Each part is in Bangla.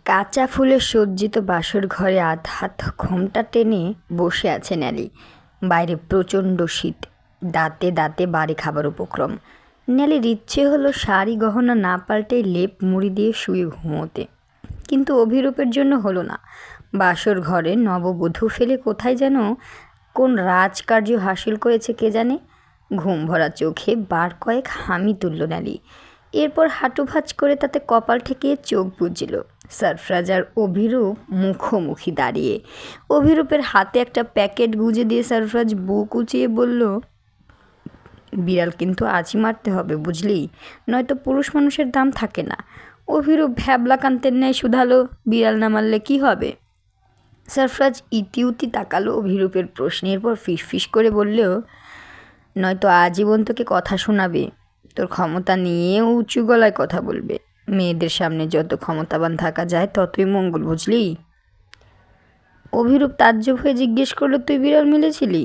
কাঁচা ফুলে সজ্জিত বাসর ঘরে আধহাত ঘোমটা টেনে বসে আছে ন্যালি। বাইরে প্রচণ্ড শীত, দাঁতে দাঁতে বাড়ি খাবার উপক্রম। ন্যালির ইচ্ছে হলো শাড়ি গহনা না পাল্টে লেপ মুড়ি দিয়ে শুয়ে ঘুমোতে, কিন্তু অভিরূপের জন্য হলো না। বাসর ঘরে নববধূ ফেলে কোথায় যেন কোন রাজকার্য হাসিল করেছে কে জানে। ঘুম ভরা চোখে বার কয়েক হামি তুলল ন্যালি। এরপর হাঁটু ভাঁজ করে তাতে কপাল ঠেকিয়ে চোখ বুঝল। সারফরাজ আর অভিরূপ মুখোমুখি দাঁড়িয়ে। অভিরূপের হাতে একটা প্যাকেট গুঁজে দিয়ে সারফরাজ বুক উঁচিয়ে বলল, বিড়াল কিন্তু আজই মারতে হবে বুঝলি, নয়তো পুরুষ মানুষের দাম থাকে না। অভিরূপ ভ্যাবলাকান্তের ন্যায় শুধালো, বিড়াল না মারলে কী হবে? সারফরাজ ইতিউতি তাকালো অভিরূপের প্রশ্নের পর ফিসফিস করে বললেও, নয়তো আজীবন তোকে কথা শোনাবে। তোর ক্ষমতা নিয়ে উঁচু গলায় কথা বলবে। মেয়েদের সামনে যত ক্ষমতাবান থাকা যায় ততই মঙ্গল বুঝলি। অভিরূপ তাজ্জব হয়ে জিজ্ঞেস করলো, তুই বিড়াল মেরেছিলি?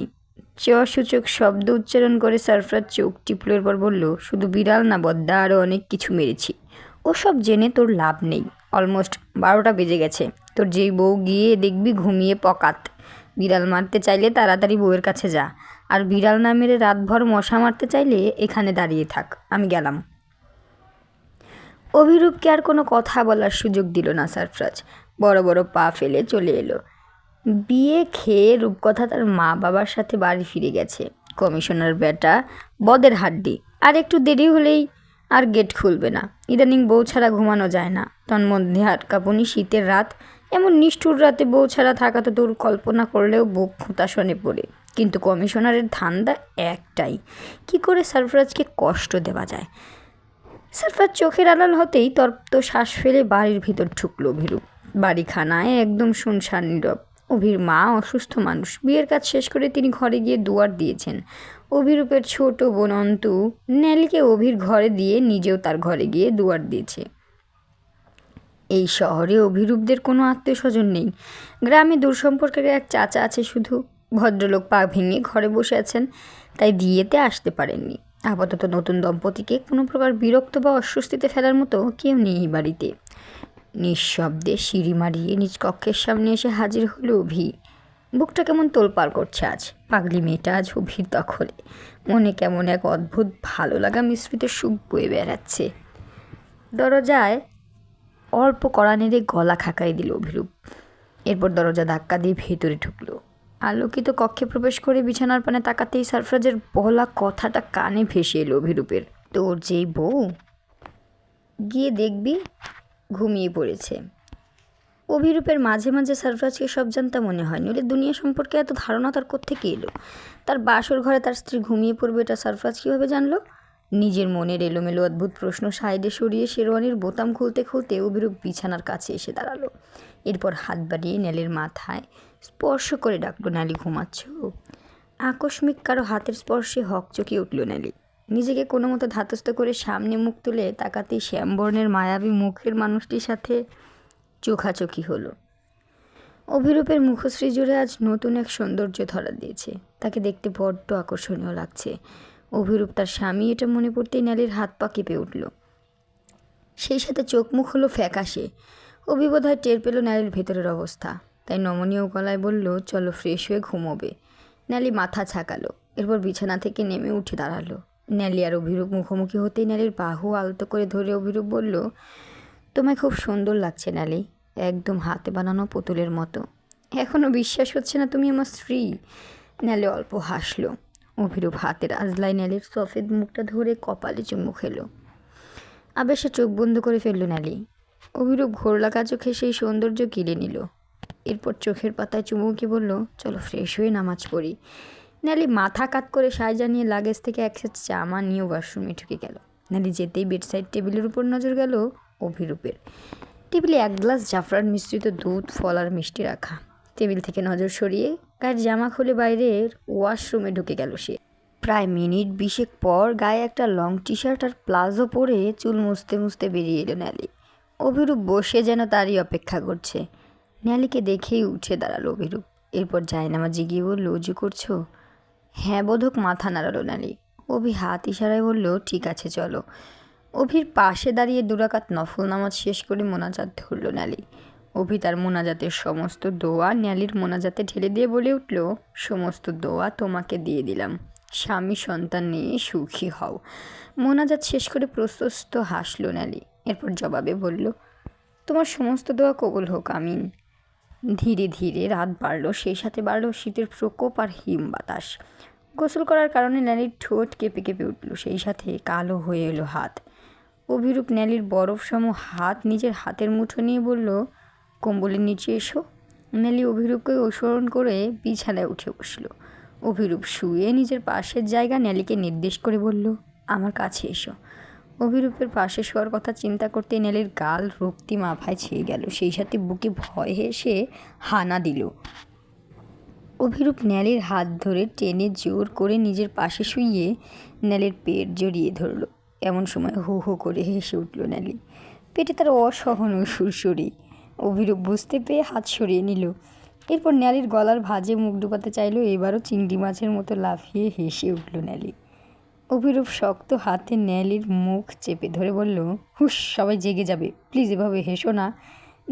সূচক শব্দ উচ্চারণ করে সারফরাজ চোখ টিপলোর পর বলল, শুধু বিড়াল না বদ্দা, আরও অনেক কিছু মেরেছি। ওসব জেনে তোর লাভ নেই। অলমোস্ট 12টা বেজে গেছে। তোর যেই বউ গিয়ে দেখবি ঘুমিয়ে পকাত। বিড়াল মারতে চাইলে তাড়াতাড়ি বউয়ের কাছে যা, আর বিড়াল না মেরে রাতভর মশা মারতে চাইলে এখানে দাঁড়িয়ে থাক, আমি গেলাম। অভিরূপকে আর কোনো কথা বলার সুযোগ দিল না সারফরাজ। বড় বড় পা ফেলে চলে এলো। বিয়ে খেয়ে রূপকথা তার মা বাবার সাথে বাড়ি ফিরে গেছে। কমিশনার বেটা বদের হাড্ডি, আর একটু দেরি হলেই আর গেট খুলবে না। ইদানিং বউ ছাড়া ঘুমানো যায় না। তন্মধ্যে হাটকাঁপুনি শীতের রাত, এমন নিষ্ঠুর রাতে বউ ছাড়া থাকা তো তোর কল্পনা করলেও বুক খুঁতাসনে পড়ে। কিন্তু কমিশনারের ধান্দা একটাই, কি করে সারফরাজকে কষ্ট দেওয়া যায়। সারফরাজ চোখের আড়াল হতেই তপ্ত শ্বাস ফেলে বাড়ির ভিতর ঢুকলো অভিরূপ। বাড়িখানায় একদম শুনশান নীরব। অভির মা অসুস্থ মানুষ, বিয়ের কাজ শেষ করে তিনি ঘরে গিয়ে দুয়ার দিয়েছেন। অভিরূপের ছোট বোন অন্তু ন্যালিকে অভির ঘরে দিয়ে নিজেও তার ঘরে গিয়ে দুয়ার দিয়েছে। এই শহরে অভিরূপদের কোনো আত্মীয় স্বজন নেই। গ্রামে দূর সম্পর্কের এক চাচা আছে শুধু। ভদ্রলোক পা ভেঙে ঘরে বসে আছেন, তাই বিয়েতে আসতে পারেননি। আপাতত নতুন দম্পতিকে কোনো প্রকার বিরক্ত বা অস্বস্তিতে ফেলার মতো কেউ নেই এই বাড়িতে। নিঃশব্দে সিঁড়ি মারিয়ে নিজ কক্ষের সামনে এসে হাজির হলো অভি। বুকটা কেমন তোলপাড় করছে আজ। পাগলি মেয়েটা আজ অভির দখলে। মনে কেমন এক অদ্ভুত ভালো লাগা মিশ্রিত সুখ বয়ে বেড়াচ্ছে। দরজায় অল্প কড়া নেড়ে গলা খাকাই দিল অভিরূপ। এরপর দরজা ধাক্কা দিয়ে ভেতরে ঢুকলো। আলোকিত কক্ষে প্রবেশ করে বিছানার পানে তাকাতেই সারফরাজের বলা কথাটা কানে ভেসে এলো অভিরূপের, তোর যেই বউ গিয়ে দেখবি ঘুমিয়ে পড়েছে। অভিরূপের মাঝে মাঝে সারফরাজকে সব জানতা মনে হয়, নইলে দুনিয়া সম্পর্কে এত ধারণা তার কোত্থেকে এলো? তার বাসর ঘরে তার স্ত্রী ঘুমিয়ে পড়বে এটা সারফরাজ কীভাবে জানলো? নিজের মনের এলোমেলো অদ্ভুত প্রশ্ন সাইডে সরিয়ে শেরওয়ানির বোতাম খুলতে খুলতে অভিরূপ বিছানার কাছে এসে দাঁড়ালো। এরপর হাত বাড়িয়ে ন্যালির মাথায় স্পর্শ করে ডাকলো, ন্যালি ঘুমাচ্ছ? আকস্মিক কারো হাতের স্পর্শে হকচকিয়ে উঠল ন্যালি। নিজেকে কোনো মতো ধাতস্থ করে সামনে মুখ তুলে তাকাতেই শ্যামবর্ণের মায়াবী মুখের মানুষটির সাথে চোখাচোখি হলো। অভিরূপের মুখশ্রী জুড়ে আজ নতুন এক সৌন্দর্য ধরা দিয়েছে। তাকে দেখতে বড্ড আকর্ষণীয় লাগছে। অভিরূপ তার স্বামী এটা মনে পড়তেই ন্যালির হাত পা কেঁপে উঠল। সেই সাথে চোখ মুখ হলো ফ্যাকাশে। অভিবোধ টের পেল ন্যালির ভেতরের অবস্থা, তাই নমনীয় গলায় বলল, চলো ফ্রেশ হয়ে ঘুমোবে। ন্যালি মাথা ছাকালো, এরপর বিছানা থেকে নেমে উঠে দাঁড়ালো। ন্যালি আর অভিরূপ মুখোমুখি হতেই ন্যালির বাহু আলতো করে ধরে অভিরূপ বলল, তোমায় খুব সুন্দর লাগছে ন্যালি, একদম হাতে বানানো পুতুলের মতো। এখনও বিশ্বাস হচ্ছে না তুমি আমার স্ত্রী? ন্যালি অল্প হাসলো। অভিরূপ হাতের আজলায় ন্যালির সফেদ মুখটা ধরে কপালে চুমু খেলো। আবেশে চোখ বন্ধ করে ফেললো ন্যালি। অভিরূপ ঘোরলাকা চোখে সেই সৌন্দর্য কিনে নিল। এরপর চোখের পাতায় চুমুকে বলল, চলো ফ্রেশ হয়ে নামাজ পড়ি। ন্যালি মাথা কাত করে সায় জানিয়ে লাগেজ থেকে এক সেট জামা নিয়ে ওয়াশরুমে ঢুকে গেল। ন্যালি যেতেই বেডসাইড টেবিলের উপর নজর গেল অভিরূপের। টেবিলে এক গ্লাস জাফরান মিশ্রিত দুধ, ফল আর মিষ্টি রাখা। টেবিল থেকে নজর সরিয়ে গায়ের জামা খুলে বাইরের ওয়াশরুমে ঢুকে গেল সে। প্রায় মিনিট 20 পর গায়ে একটা লং টি শার্ট আর প্লাজো পরে চুল মুছতে মুছতে বেরিয়ে এলো ন্যালি। অভিরূপ বসে যেন তারই অপেক্ষা করছে। ন্যালিকে দেখেই উঠে দাঁড়ালো অভিরূপ। এরপর জায়নামাজে গিয়ে বলল, উজু করছো? হ্যাঁ বোধক মাথা নাড়ালো ন্যালি। অভি হাত ইশারায় বলল, ঠিক আছে চলো। অভির পাশে দাঁড়িয়ে দুরাকাত নফল নামাজ শেষ করে মোনাজাত ধরল ন্যালি। অভি তার মোনাজাতের সমস্ত দোয়া ন্যালির মোনাজাতে ঢেলে দিয়ে বলে উঠল, সমস্ত দোয়া তোমাকে দিয়ে দিলাম, স্বামী সন্তান নিয়ে সুখী হও। মোনাজাত শেষ করে প্রশস্ত হাসল ন্যালি। এরপর জবাবে বলল, তোমার সমস্ত দোয়া কবুল হোক, আমিন। ধীরে ধীরে রাত বাড়ল, সেই সাথে বাড়ল শীতের প্রকোপ আর হিম বাতাস। গোসল করার কারণে ন্যালির ঠোঁট কেঁপে কেঁপে উঠল, সেই সাথে কালো হয়ে এলো হাত। অভিরূপ ন্যালির বরফসম হাত নিজের হাতের মুঠো নিয়ে বলল, কম্বলের নিচে এসো। ন্যালি অভিরূপকে অনুসরণ করে বিছানায় উঠে বসল। অভিরূপ শুয়ে নিজের পাশের জায়গা ন্যালিকে নির্দেশ করে বলল, আমার কাছে এসো। অভিরূপের পাশে শোয়ার কথা চিন্তা করতে ন্যালির গাল রক্তি মাথায় ছেয়ে গেল, সেই সাথে বুকে ভয় এসে হানা দিল। অভিরূপ ন্যালির হাত ধরে টেনে জোর করে নিজের পাশে শুইয়ে ন্যালির পেট জড়িয়ে ধরল। এমন সময় হো হো করে হেসে উঠল ন্যালি। পেটে তার অসহনীয় সুরসুরি। অভিরূপ বুঝতে পেয়ে হাত সরিয়ে নিল। এরপর ন্যালির গলার ভাঁজে মুখ ডুবাতে চাইল। এবারও চিংড়ি মাছের মতো লাফিয়ে হেসে উঠল ন্যালি। অভিরূপ শক্ত হাতে ন্যালির মুখ চেপে ধরে বলল, হুশ, সবাই জেগে যাবে, প্লিজ এভাবে হেসো না।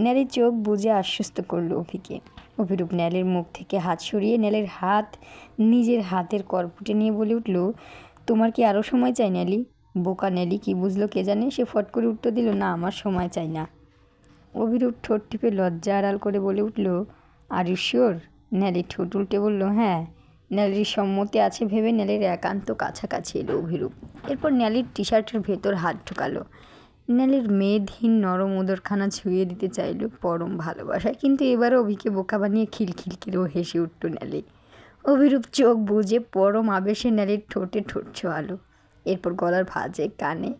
ন্যালির চোখ বুজে আশ্বস্ত করলো অভিকে। অভিরূপ ন্যালির মুখ থেকে হাত সরিয়ে ন্যালির হাত নিজের হাতের করপুটে নিয়ে বলে উঠল, তোমার কি আরও সময় চাই ন্যালি? বোকা ন্যালি কি বুঝলো কে জানে, সে ফট করে উত্তর দিল, না, আমার সময় চাই না। অভিরূপ ঠোঁট টিপে লজ্জা আড়াল করে বলে উঠল, আর ইউ শিওর? ন্যালি ঠোঁট উল্টে বলল, হ্যাঁ। ন্যালির সম্মতি আছে ভেবে ন্যালির একান্ত কাছাকাছি এলো অভিরূপ। এরপর ন্যালির টি শার্টের ভেতর হাত ঢোকালো। ন্যালির মেদহীন নরম উদরখানা ছুঁয়ে দিতে চাইল পরম ভালোবাসায়, কিন্তু এবারও অভিকে বোকা বানিয়ে খিলখিল করেও হেসে উঠল ন্যালি। অভিরূপ চোখ বুজে পরম আবেশে ন্যালির ঠোঁটে ঠোঁট ছোঁয়ালো। এরপর গলার ভাঁজে কানে।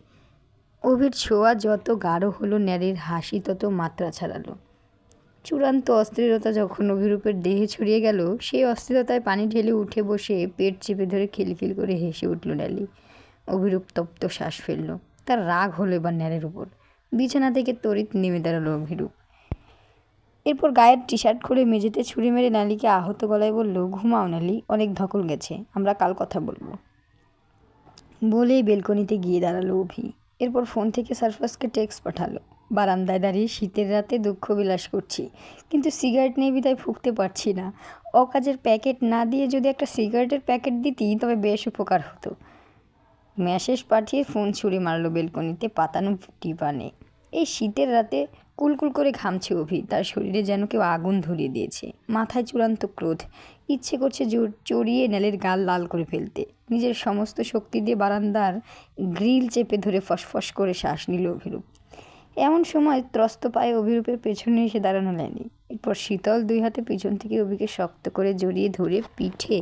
অভির ছোঁয়া যত গাঢ় হলো, ন্যালির হাসি তত মাত্রা ছাড়ালো। চূড়ান্ত অস্থিরতা যখন অভিরূপের দেহে ছড়িয়ে গেল, সেই অস্থিরতায় পানি ঢেলে উঠে বসে পেট চেপে ধরে খিলখিল করে হেসে উঠল ন্যালি। অভিরূপ তপ্ত শ্বাস ফেলল। তার রাগ হলো এবার ন্যালির উপর। বিছানা থেকে তড়িৎ নেমে দাঁড়ালো অভিরূপ। এরপর গায়ের টি শার্ট খুলে মেঝেতে ছুরি মেরে ন্যালিকে আহত গলায় বলল, ঘুমাও ন্যালি, অনেক ধকল গেছে, আমরা কাল কথা বলবো। বলেই বেলকনিতে গিয়ে দাঁড়ালো অভি। এরপর ফোন থেকে সারফাসকে টেক্সট পাঠালো, বারান্দায় দাঁড়িয়ে শীতের রাতে দুঃখ বিলাস করছি, কিন্তু সিগারেট নেই বিদায় ফুঁকতে পারছি না। অকাজের প্যাকেট না দিয়ে যদি একটা সিগারেটের প্যাকেট দিতি তবে বেশ উপকার হতো। মেসেজ পাঠিয়ে ফোন ছুঁড়ে মারল বেলকনিতে পাতানো টিপানে। এই শীতের রাতে কুলকুল করে ঘামছে অভি, তার শরীরে যেন কেউ আগুন ধরিয়ে দিয়েছে। মাথায় চূড়ান্ত ক্রোধ, ইচ্ছে করছে চড়িয়ে ন্যালির গাল লাল করে ফেলতে। নিজের সমস্ত শক্তি দিয়ে বারান্দার গ্রিল চেপে ধরে ফসফস করে শ্বাস নিল অভিরূপ। এমন সময় ত্রস্ত পায়ে অভিরূপের পেছনে এসে দাঁড়ানো ন্যালি। এরপর শীতল দুই হাতে পিছন থেকে অভিকে শক্ত করে জড়িয়ে ধরে পিঠে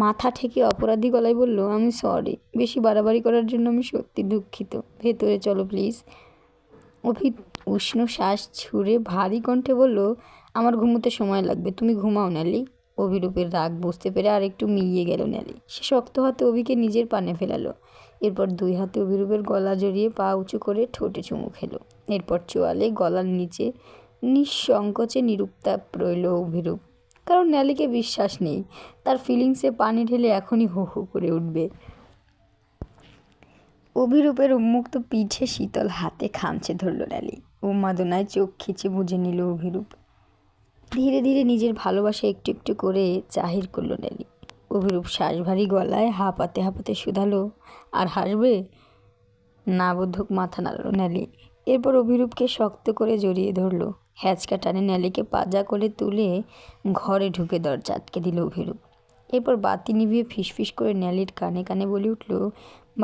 মাথা ঠেকে অপরাধী গলায় বলল, আমি সরি, বেশি বাড়াবাড়ি করার জন্য আমি সত্যি দুঃখিত, ভেতরে চলো প্লিজ। অভি উষ্ণ শ্বাস ছুঁড়ে ভারী কণ্ঠে বলল, আমার ঘুমোতে সময় লাগবে, তুমি ঘুমাও ন্যালি। অভিরূপের রাগ বুঝতে পেরে আর একটু মিলিয়ে গেল ন্যালি। সে শক্ত হাতে অভিকে নিজের পানে ফেলালো। এরপর দুই হাতে অভিরূপের গলা জড়িয়ে পা উঁচু করে ঠোঁটে চুমু খেলো। এরপর চোয়ালে গলার নিচে নিঃসংকোচে নিরুত্তাপ রইল অভিরূপ। কারণ ন্যালিকে বিশ্বাস নেই তার ফিলিংসে পানি ঢেলে এখনই হো হো করে উঠবে। অভিরূপের উন্মুক্ত পিঠে শীতল হাতে খামচে ধরল ন্যালি। উন্মাদনায় চোখ খিচে বুঝে নিল অভিরূপ। ধীরে ধীরে নিজের ভালোবাসা একটু একটু করে জাহির করল ন্যালি। অভিরূপ শ্বাস ভারী গলায় হাঁপাতে হাঁপাতে শুধালো, আর হাসবে? না বোধক মাথা নাড়ল ন্যালি। এরপর অভিরূপকে শক্ত করে জড়িয়ে ধরল। হ্যাচকা টানে ন্যালিকে পাজা করে তুলে ঘরে ঢুকে দরজা আটকে দিল অভিরূপ। এরপর বাতি নিভিয়ে ফিসফিস করে ন্যালির কানে কানে বলে উঠল,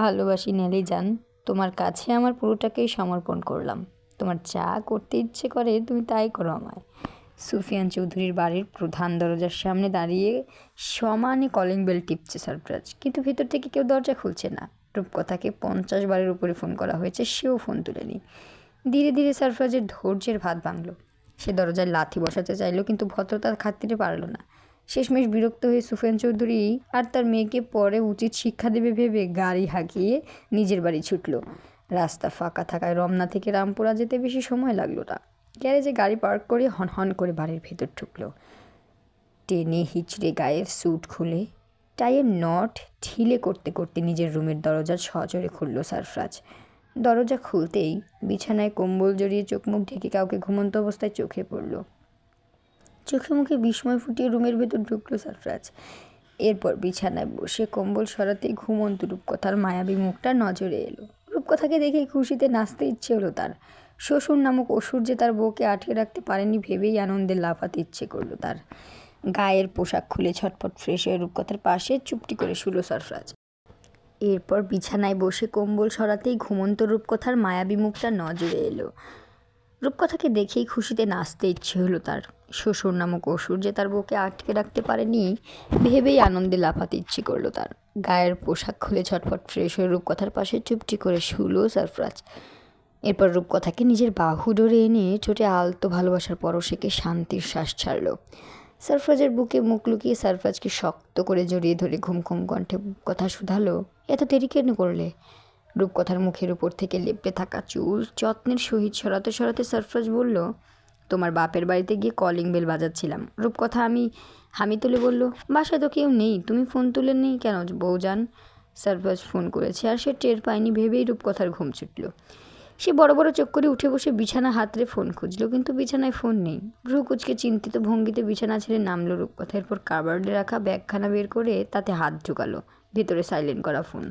ভালোবাসি ন্যালি জান, তোমার কাছে আমার পুরোটাকেই সমর্পণ করলাম। তোমার যা করতে ইচ্ছে করে তুমি তাই করো আমায়। সুফিয়ান চৌধুরীর বাড়ির প্রধান দরজার সামনে দাঁড়িয়ে সমানে কলিং বেল টিপছে সারফরাজ, কিন্তু ভেতর থেকে কেউ দরজা খুলছে না। রূপকথাকে 50 বারের উপরে ফোন করা হয়েছে, সেও ফোন তুলেনি। ধীরে ধীরে সারফরাজের ধৈর্যের ভাত ভাঙল। সে দরজায় লাথি বসাতে চাইল, কিন্তু ভদ্রতার খাতিরে পারল না। শেষমেশ বিরক্ত হয়ে সুফিয়ান চৌধুরী আর তার মেয়েকে পরে উচিত শিক্ষা দেবে ভেবে গাড়ি হাঁকিয়ে নিজের বাড়ি ছুটল। রাস্তা ফাঁকা থাকায় রমনা থেকে রামপুরা যেতে বেশি সময় লাগলো না। গ্যারেজে গাড়ি পার্ক করে হনহন করে বাড়ির ভেতর ঢুকলো। টেনে হিচড়ে গায়ের স্যুট খুলে টাইয়ের নট ঢিলে করতে করতে নিজের রুমের দরজা সজোরে খুলল সারফরাজ। দরজা খুলতেই বিছানায় কম্বল জড়িয়ে চোখ মুখ ঢেকে কাউকে ঘুমন্ত অবস্থায় চোখে পড়ল। চোখে মুখে বিস্ময় ফুটিয়ে রুমের ভেতর ঢুকলো সারফরাজ। এরপর বিছানায় বসে কম্বল সরাতেই ঘুমন্ত রূপকথার মায়াবী মুখটা নজরে এলো। রূপকথাকে দেখে খুশিতে নাচতে ইচ্ছে হলো তার। শ্বশুর নামক অসুর যে তার বউকে আটকে রাখতে পারেনি ভেবেই আনন্দে লাফাতে ইচ্ছে করলো তার। গায়ের পোশাক খুলে ছটফট ফ্রেশ হয়ে রূপকথার পাশে চুপটি করে শুলো সারফরাজ। এরপর বিছানায় বসে কম্বল সরাতেই ঘুমন্ত রূপকথার মায়াবী মুখটা নজরে এলো। রূপকথাকে দেখেই খুশিতে নাচতে ইচ্ছে হলো তার। শ্বশুর নামক অসুর যে তার বউকে আটকে রাখতে পারেনি ভেবেই আনন্দে লাফাতে ইচ্ছে করলো তার। গায়ের পোশাক খুলে ছটফট ফ্রেশ হয়ে রূপকথার পাশে চুপটি করে শুলো সারফরাজ। এরপর রূপকথাকে নিজের বাহু ধরে এনে ঠোঁটে আলতো ভালোবাসার পরশেকে শান্তির শ্বাস ছাড়ল। সারফরাজের বুকে মুখ লুকিয়ে সারফরাজকে শক্ত করে জড়িয়ে ধরে ঘুম কণ্ঠে কথা শুধালো, এত দেরি কেন করলে? রূপকথার মুখের উপর থেকে লেপ্টে থাকা চুল যত্নের সহিত সরাতে সরাতে সারফরাজ বলল, তোমার বাপের বাড়িতে গিয়ে কলিং বেল বাজাচ্ছিলাম। রূপকথা হামি তুলে বলল, বাসায় তো কেউ নেই, তুমি ফোন তুলে নেই কেন বউজান? সারফরাজ ফোন করেছে আর সে টের পায়নি ভেবেই রূপকথার ঘুম ছুটল। সে বড় বড় চোখ করে উঠে বসে বিছানা হাতড়ে ফোন খুঁজল, কিন্তু বিছানায় ফোন নেই। ভ্রু কুচকে চিন্তিত ভঙ্গিতে বিছানা ছেড়ে নামলো রূপকথা। এরপর কাবার্ডে রাখা ব্যাগখানা বের করে তাতে হাত ঢুকালো। ভেতরে সাইলেন্ট করা ফোন।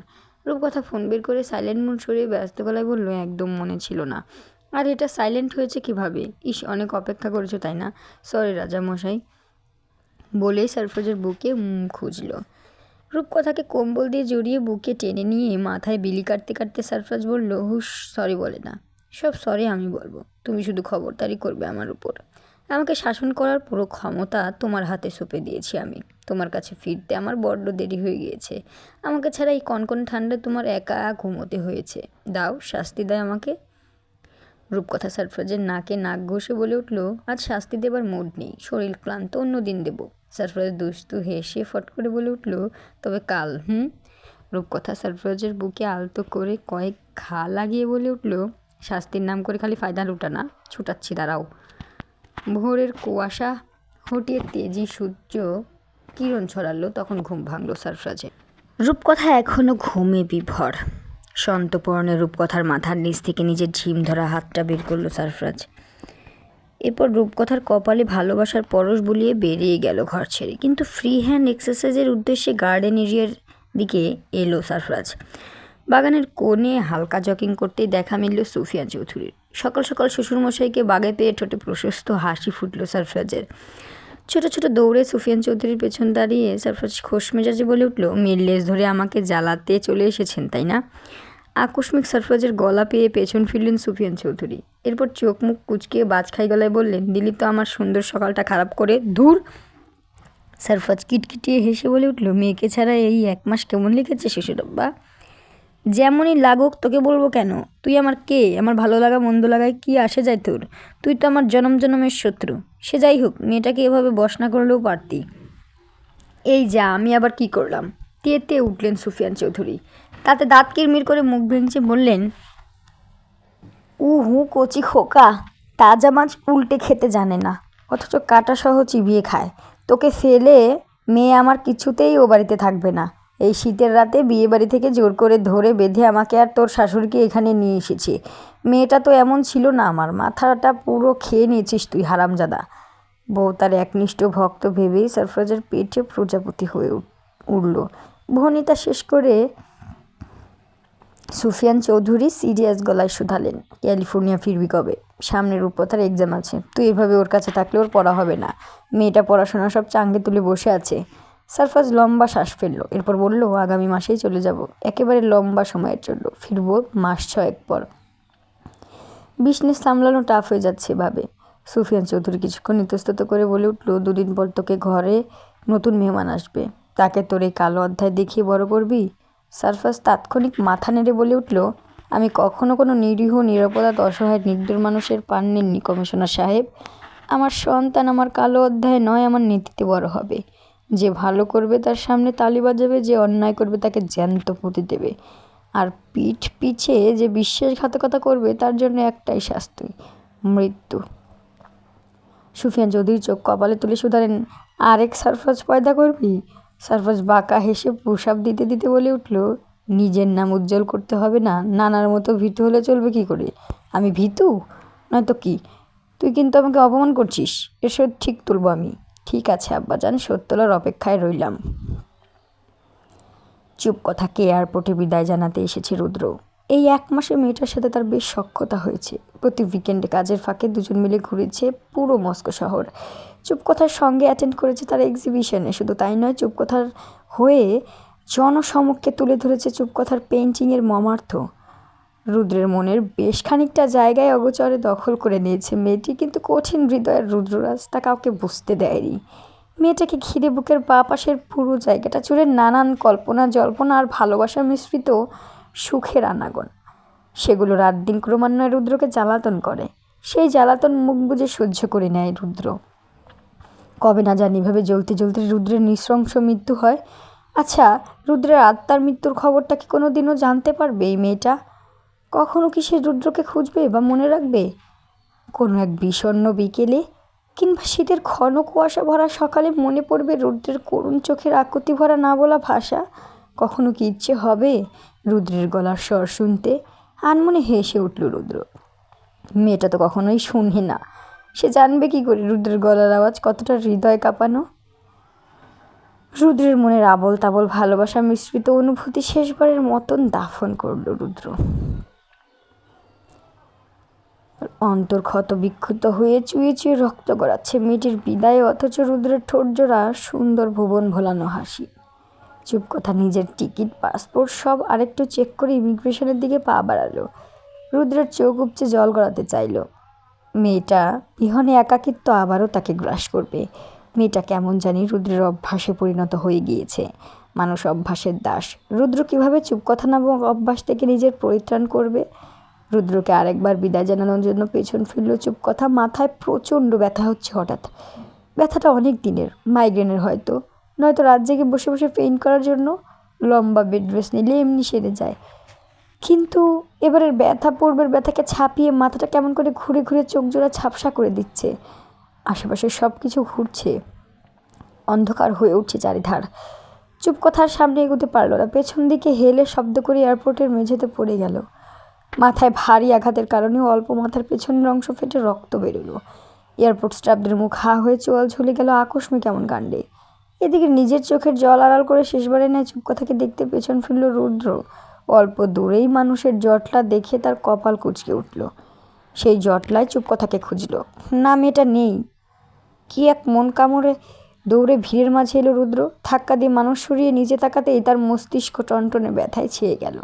রূপকথা ফোন বের করে সাইলেন্ট মোড সরিয়ে ব্যস্ত গলায় বলল, একদম মনে ছিল না। আর এটা সাইলেন্ট হয়েছে কিভাবে? অনেক অপেক্ষা করেছো তাই না? সরি রাজামশাই, বলেই সারফরাজের বুকে খুঁজল। রূপকথাকে কম্বল দিয়ে জড়িয়ে বুকে টেনে নিয়ে মাথায় বিলি কাটতে কাটতে সারফরাজ বলল, হুশ, সরি বলে না। সব সরি আমি বলবো, তুমি শুধু খবরদারি করবে আমার উপর। আমাকে শাসন করার পুরো ক্ষমতা তোমার হাতে সঁপে দিয়েছি আমি। তোমার কাছে ফিরতে আমার বড্ড দেরি হয়ে গিয়েছে। আমাকে ছাড়া এই কনকন ঠান্ডায় তোমার একা ঘুমোতে হয়েছে। দাও, শাস্তি দেয় আমাকে। রূপকথা সারফরাজের নাকে নাক ঘষে বলে উঠল, আজ শাস্তি দেবার মুড নেই, শরীর ক্লান্ত, অন্য দিন দেবো। সারফরাজ দুস্তু হেসে ফট করে বলে উঠল, তবে কাল। রূপকথা সারফরাজের বুকে আলতো করে কয়েক ঘা লাগিয়ে বলে উঠল, শাস্তির নাম করে খালি ফায়দা লুটানা, ছুটাচ্ছি, দাঁড়াও। ভোরের কুয়াশা হটিয়ে তেজি সূর্য কিরণ ছড়ালো, তখন ঘুম ভাঙল সারফরাজের। রূপকথা এখনও ঘুমে বিভর। সন্তপর্ণে রূপকথার মাথার নিচ থেকে নিজের ঝিম ধরা হাতটা বের করলো সারফরাজ। এরপর রূপকথার কপালে ভালোবাসার পরশ বুলিয়ে বেরিয়ে গেল ঘর ছেড়ে। কিন্তু ফ্রি হ্যান্ড এক্সারসাইজের উদ্দেশ্যে গার্ডেন এরিয়ার দিকে এলো সারফরাজ। বাগানের কোণে হালকা জগিং করতেই দেখা মিলল সুফিয়ান চৌধুরীর। সকাল সকাল শ্বশুরমশাইকে বাগে পেয়ে ঠোঁটে প্রশস্ত হাসি ফুটল সারফরাজের। ছোট ছোট দৌড়ে সুফিয়ান চৌধুরীর পেছন দাঁড়িয়ে সারফরাজ খোশ মেজাজে বলে উঠল, মেয়ের লেজ ধরে আমাকে জ্বালাতে চলে এসেছেন তাই না? আকস্মিক সারফরাজের গলা পেয়ে পেছন ফিরলেন সুফিয়ান চৌধুরী। এরপর চোখ মুখ কুচকে বাজখাই গলায় বললেন, দিলি তো আমার সুন্দর সকালটা খারাপ করে, ধুর। সারফরাজ কিটকিটিয়ে হেসে বলে উঠল, মেয়েকে ছাড়া এই 1 মাস কেমন লিখেছে শ্বশুরব্বা? যেমনই লাগুক, তোকে বলবো কেন? তুই আমার কে? আমার ভালো লাগা মন্দ লাগায় কি আসে যায় তোর? তুই তো আমার জনম জনমের শত্রু। সে যাই হোক, মেয়েটাকে এভাবে বশ না করলেও পারতি। এই যা, আমি আবার কি করলাম? তেতে উঠলেন সুফিয়ান চৌধুরী। তাতে দাঁত কিরমির করে মুখ ভেঙচে বললেন, কচি খোকা, তাজা মাছ উল্টে খেতে জানে না, অথচ কাঁটা সহ চিবিয়ে খায়। তোকে ফেলে মেয়ে আমার কিছুতেই ও বাড়িতে থাকবে না। এই শীতের রাতে বিয়ে বাড়ি থেকে জোর করে ধরে বেঁধে আমাকে আর তোর শাশুড়িকে এখানে নিয়ে এসেছি। মেয়েটা তো এমন ছিল না, আমার মাথাটা পুরো খেয়ে নিয়েছিস তুই, হারামজাদা। বউ তার একনিষ্ঠ ভক্ত ভেবেই সারফরাজের পেটে প্রজাপতি হয়ে উঠল। ভনিতা শেষ করে সুফিয়ান চৌধুরী সিরিয়াস গলায় শুধালেন, ক্যালিফোর্নিয়া ফিরবি কবে? সামনে রূপকথার এক্সাম আছে, তুই এভাবে ওর কাছে থাকলে ওর পড়া হবে না। মেয়েটা পড়াশোনা সব চাঙ্গে তুলে বসে আছে। সারফরাজ লম্বা শ্বাস ফেলল। এরপর বলল, আগামী মাসেই চলে যাব, একেবারে লম্বা সময়ের জন্য, ফিরব মাস 6 পর। বিজনেস সামলানো টাফ হয়ে যাচ্ছে ভাবে। সুফিয়ান চৌধুরী কিছুক্ষণ ইতস্তত করে বলে উঠল, 2 দিন পর তোকে ঘরে নতুন মেহমান আসবে, তাকে তোর এই কালো অধ্যায় দেখিয়ে বড় করবি? সারফরাজ তাৎক্ষণিক মাথা নেড়ে বলে উঠল, আমি কখনো কোনো নিরীহ নিরাপরাধ অসহায় নির্দোষ মানুষের পান নেননি কমিশনার সাহেব। আমার সন্তান আমার কালো অধ্যায় নয়, আমার নীতিতে বড় হবে। যে ভালো করবে তার সামনে তালি বাজাবে, যে অন্যায় করবে তাকে জ্যান্ত পুঁতে দেবে, আর পিঠ পিছে যে বিশ্বাসঘাতকতা করবে তার জন্য একটাই শাস্তি, মৃত্যু। সুফিয়ান চৌধুরী চোখ কপালে তুলে শুধালেন, আরেক সারফরাজ পয়দা করবি? সারফরাজ বাঁকা হেসে প্রসাব দিতে দিতে বলে উঠল, নিজের নাম উজ্জ্বল করতে হবে না? নানার মতো ভীতু হলে চলবে কি করে? আমি ভীতু নয়তো কি? তুই কিন্তু আমাকে অপমান করছিস। এর শোধ ঠিক তুলব আমি। ঠিক আছে আব্বাজান, শোধ তোলার অপেক্ষায় রইলাম। চুপ কথাকে এয়ারপোর্টে বিদায় জানাতে এসেছে রুদ্র। এই 1 মাসে মেয়েটার সাথে তার বেশ সখ্যতা হয়েছে। প্রতি উইকেন্ডে কাজের ফাঁকে দুজন মিলে ঘুরেছে পুরো মস্কো শহর। চুপকথার সঙ্গে অ্যাটেন্ড করেছে তার এক্সিবিশনে। শুধু তাই নয়, চুপকথার হয়ে জনসমক্ষে তুলে ধরেছে চুপকথার পেইন্টিংয়ের মর্মার্থ। রুদ্রের মনের বেশ খানিকটা জায়গায় অগোচরে দখল করে নিয়েছে মেয়েটি, কিন্তু কঠিন হৃদয়ের রুদ্ররাজ তা কাউকে বুঝতে দেয়নি। মেয়েটাকে ঘিরে বুকের বাঁ পাশের পুরো জায়গাটা জুড়ে নানান কল্পনা জল্পনা আর ভালোবাসা মিশ্রিত সুখের আনাগোন। সেগুলো রাত দিন ক্রমান্বয়ে রুদ্রকে জ্বালাতন করে। সেই জ্বালাতন মুখ বুজে সহ্য করে নেয় রুদ্র। কবে না জানি এভাবে জ্বলতে জ্বলতে রুদ্রের নৃশংস মৃত্যু হয়। আচ্ছা, রুদ্রের আত্মার মৃত্যুর খবরটা কি কোনো দিনও জানতে পারবে এই মেয়েটা? কখনো কি সে রুদ্রকে খুঁজবে বা মনে রাখবে? কোনো এক বিষণ্ণ বিকেলে কিংবা শীতের ঘন কুয়াশা ভরা সকালে মনে পড়বে রুদ্রের করুণ চোখের আকুতি ভরা না বলা ভাষা। কখনো কি ইচ্ছে হবে রুদ্রের গলার স্বর শুনতে? আনমনে হেসে উঠল রুদ্র। মেয়েটা তো কখনোই শুনে না, সে জানবে কি করে রুদ্রের গলার আওয়াজ কতটা হৃদয় কাঁপানো? রুদ্রের মনের আবল তাবল ভালোবাসা মিশ্রিত অনুভূতি শেষবারের মতন দাফন করল রুদ্র। অন্তর ক্ষত বিক্ষুব্ধ হয়ে চুয়ে চুয়ে রক্ত গড়াচ্ছে মেয়েটির বিদায়ে, অথচ রুদ্রের ঠোঁটজোড়া সুন্দর ভুবন ভোলানো হাসি। চুপকথা নিজের টিকিট পাসপোর্ট সব আরেকটু চেক করে ইমিগ্রেশনের দিকে পা বাড়ালো। রুদ্রের চোখ উপচে জল গড়াতে চাইল। মেয়েটা বিহনে একাকিত্ব আবারও তাকে গ্রাস করবে। মেয়েটা কেমন জানি রুদ্রের অভ্যাসে পরিণত হয়ে গিয়েছে। মানুষ অভ্যাসের দাস। রুদ্র কীভাবে চুপকথা নামক অভ্যাস থেকে নিজের পরিত্রাণ করবে? রুদ্রকে আরেকবার বিদায় জানানোর জন্য পেছন ফিরল চুপকথা। মাথায় প্রচণ্ড ব্যথা হচ্ছে হঠাৎ। ব্যথাটা অনেক দিনের, মাইগ্রেনের হয়তো, নয়তো রাত জেগে বসে বসে পেইন্ট করার জন্য। লম্বা বেড রেস্ট নিলে এমনি সেরে যায়, কিন্তু এবারের ব্যথা পূর্বের ব্যথাকে ছাপিয়ে মাথাটা কেমন করে ঘুরে ঘুরে চোখ জোড়া ঝাপসা করে দিচ্ছে। আশেপাশে সব কিছু ঘুরছে, অন্ধকার হয়ে উঠছে চারিধার। চুপকথার সামনে এগোতে পারল না। পেছন দিকে হেলে শব্দ করে এয়ারপোর্টের মেঝেতে পড়ে গেল। মাথায় ভারী আঘাতের কারণেও অল্প মাথার পেছনের অংশ ফেটে রক্ত বেরোলো। এয়ারপোর্ট স্টাফদের মুখ হা হয়ে চোয়াল ঝুলে গেল আকস্মিক এমন কাণ্ডে। এদিকে নিজের চোখের জল আড়াল করে শেষবারের ন্যায় চুপকথাকে দেখতে পেছন ফিরল রুদ্র। অল্প দূরেই মানুষের জটলা দেখে তার কপাল কুঁচকে উঠল। সেই জটলায় চুপকথাকে খুঁজল, না মেয়েটা নেই। কি এক মন কামড়ে দৌড়ে ভিড়ের মাঝে এলো রুদ্র। ধাক্কা দিয়ে মানুষ সরিয়ে নিজে তাকাতেই তার মস্তিষ্ক টনটনে ব্যথায় ছেয়ে গেল।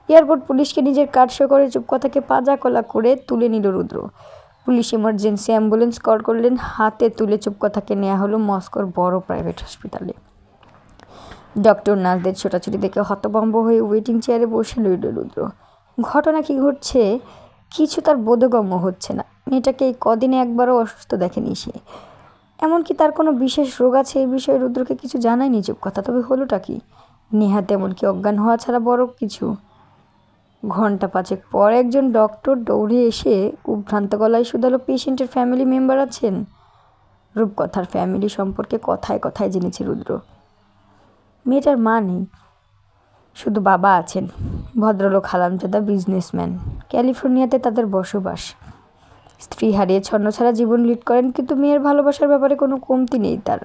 এয়ারপোর্ট পুলিশকে নিজের কাটশো করে চুপকথাকে পাজা কলা করে তুলে নিল রুদ্র। পুলিশ এমার্জেন্সি অ্যাম্বুলেন্স কল করলেন। হাতে তুলে চুপকথাকে নেওয়া হলো মস্কোর বড় প্রাইভেট হসপিটালে। ডক্টর নার্সদের ছোটাছুটি দেখে হতভম্ব হয়ে ওয়েটিং চেয়ারে বসে রইল রুদ্র। ঘটনা কি ঘটছে কিছু তার বোধগম্য হচ্ছে না। মেয়েটাকে এই কদিনে একবারও অসুস্থ দেখেনি সে। এমনকি তার কোনো বিশেষ রোগ আছে এই বিষয়ে রুদ্রকে কিছু জানায়নি চুপকথা। তবে হলোটা কি? নেহাত এমনকি অজ্ঞান হওয়া ছাড়া বড় কিছু। ঘন্টা 5 পর একজন ডক্টর দৌড়ে এসে উদ্ভ্রান্ত গলায় শুধালো, পেশেন্টের ফ্যামিলি মেম্বার আছেন? রূপকথার ফ্যামিলি সম্পর্কে কথায় কথায় জেনেছে রুদ্র। মেয়েটার মা নেই, শুধু বাবা আছেন। ভদ্রলোক হারামজাদা বিজনেসম্যান। ক্যালিফোর্নিয়াতে তাদের বসবাস। স্ত্রী হারিয়ে ছন্নছাড়া জীবন লিড করেন, কিন্তু মেয়ের ভালোবাসার ব্যাপারে কোনো কমতি নেই তার।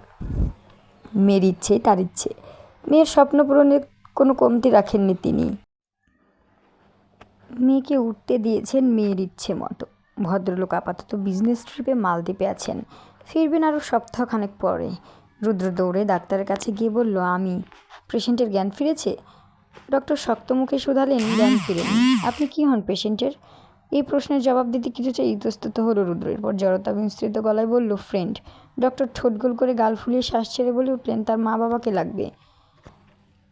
মেয়ের ইচ্ছে তার ইচ্ছে। মেয়ের স্বপ্ন পূরণের কোনো কমতি রাখেননি তিনি। মেয়েকে উঠতে দিয়েছেন মেয়ের ইচ্ছে মতো। ভদ্রলোক আপাতত বিজনেস ট্রিপে মালদ্বীপে আছেন, ফিরবেন আরও সপ্তাহখানেক পরে। রুদ্র দৌড়ে ডাক্তারের কাছে গিয়ে বলল, আমি। পেশেন্টের জ্ঞান ফিরেছে? ডক্টর শক্ত মুখে শুধালেন, জ্ঞান ফিরেনি। আপনি কি হন পেশেন্টের? এই প্রশ্নের জবাব দিতে কিছুটা ইতস্তত হলো রুদ্র। এরপর জড়তা মিশ্রিত গলায় বলল, ফ্রেন্ড। ডক্টর ঠোঁট গোল করে গাল ফুলিয়ে শ্বাস ছেড়ে বলে উঠলেন, তার মা বাবাকে লাগবে।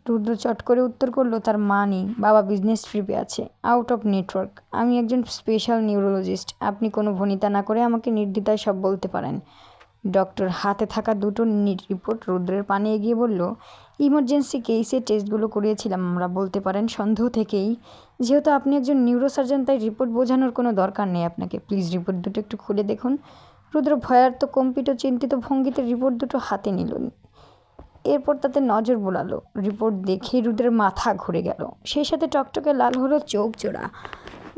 রুদ্র চট করে উত্তর করলো, তার মা নেই, বাবা বিজনেস ট্রিপে আছে, আউট অফ নেটওয়ার্ক। আমি একজন স্পেশাল নিউরোলজিস্ট। আপনি কোনো ভনিতা না করে আমাকে নির্দ্বিধায় সব বলতে পারেন। ডক্টর হাতে থাকা দুটো রিপোর্ট রুদ্রের পানে এগিয়ে বলল, ইমার্জেন্সি কেসে টেস্টগুলো করিয়েছিলাম আমরা, বলতে পারেন সন্দেহ থেকেই। যেহেতু আপনি একজন নিউরোসার্জন, তাই রিপোর্ট বোঝানোর কোনো দরকার নেই আপনাকে। প্লিজ রিপোর্ট দুটো একটু খুলে দেখুন। রুদ্র ভয়ার্ত কম্পিত চিন্তিত ভঙ্গিতে রিপোর্ট দুটো হাতে নিল। এরপর তাতে নজর বোলালো। রিপোর্ট দেখে রুদ্রের মাথা ঘুরে গেল, সেই সাথে টকটকে লাল হলো চোখ জোড়া।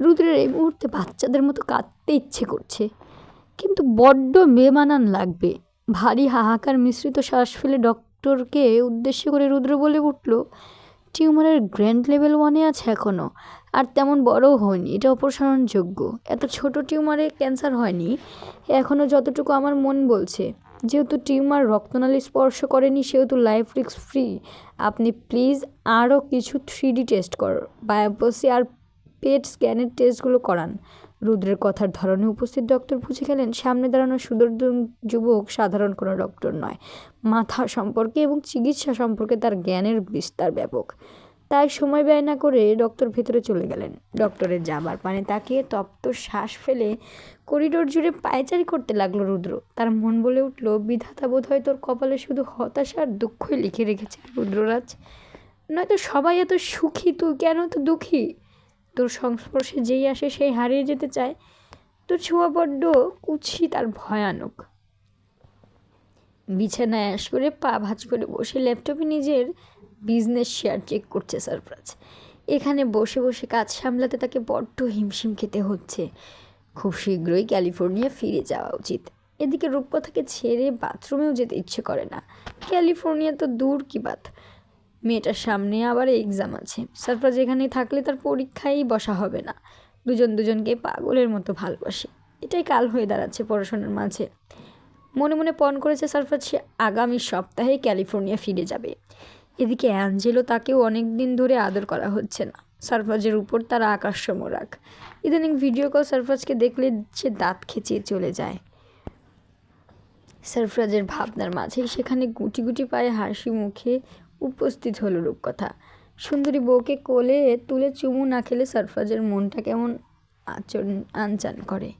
রুদ্রের এই মুহূর্তে বাচ্চাদের মতো কাঁদতে ইচ্ছে করছে, কিন্তু বড্ড বেমানান লাগবে। ভারী হাহাকার মিশ্রিত শ্বাস ফেলে ডক্টরকে উদ্দেশ্য করে রুদ্র বলে উঠল, টিউমারের গ্র্যান্ড লেভেল 1-এ আছে এখনও, আর তেমন বড়ও হয়নি, এটা অপসারণযোগ্য। এত ছোট টিউমারে ক্যান্সার হয়নি এখনও, যতটুকু আমার মন বলছে। যেহেতু টিউমার রক্তনালী স্পর্শ করেনি সেহেতু লাইফ রিস্ক ফ্রি। আপনি প্লিজ আরও কিছু 3D টেস্ট বায়োপসি আর পেট স্ক্যানের টেস্টগুলো করান। রুদ্রের কথার ধরনে উপস্থিত ডক্টর বুঝে গেলেন সামনে দাঁড়ানো সুদর্শন যুবক সাধারণ কোনো ডক্টর নয়। মাথা সম্পর্কে এবং চিকিৎসা সম্পর্কে তার জ্ঞানের বিস্তার ব্যাপক। তাই সময় ব্যয় না করে ডক্টর ভেতরে চলে গেলেন। ডক্টরের যাবার পানে তাকিয়ে তপ্ত শ্বাস ফেলে করিডোর জুড়ে পায়চারি করতে লাগলো রুদ্র। তার মন বলে উঠল, বিধাতা বোধ হয় তোর কপালে শুধু হতাশা আর দুঃখই লিখে রেখেছে রুদ্ররাজ। নয়তো সবাই এত সুখী, তুই কেন তো দুঃখী? তোর সংস্পর্শে যেই আসে সেই হারিয়ে যেতে চায়। তোর ছোঁয়া বড্ড কুৎসিত আর ভয়ানক। বিছানায় আস করে পা ভাঁজ করে বসে ল্যাপটপে নিজের বিজনেস শেয়ার চেক করছে সারফরাজ। এখানে বসে বসে কাজ সামলাতে তাকে বড্ড হিমশিম খেতে হচ্ছে। খুব শীঘ্রই ক্যালিফোর্নিয়া ফিরে যাওয়া উচিত। এদিকে রূপকথাকে ছেড়ে বাথরুমেও যেতে ইচ্ছে করে না। ক্যালিফোর্নিয়া তো দূর কি বাত, মেয়েটার সামনে আবার এক্সাম আছে। সারফরাজ এখানে থাকলে তার পরীক্ষায় বসা হবে না। দুজন দুজনকে পাগলের মতো ভালোবাসে, এটাই কাল হয়ে দাঁড়াচ্ছে পড়াশোনার মাঝে। মনে মনে পণ করেছে সারফরাজ সে আগামী সপ্তাহে ক্যালিফোর্নিয়া ফিরে যাবে। এদিকে অ্যাঞ্জেলো, তাকেও অনেক দিন ধরে আদর করা হচ্ছে না। সারফরাজের উপর তার আকাশসম রাগ। ইদানিং ভিডিও কল সারফরাজকে দেখলে সে দাঁত খেঁচিয়ে চলে যায়। সারফরাজের ভাবনার মাঝেই সেখানে গুটি গুটি পায়ে হাসি মুখে উপস্থিত হলো রূপকথা। সুন্দরী বউকে কোলে তুলে চুমু না খেলে সারফরাজের মনটা কেমন আনচান করে।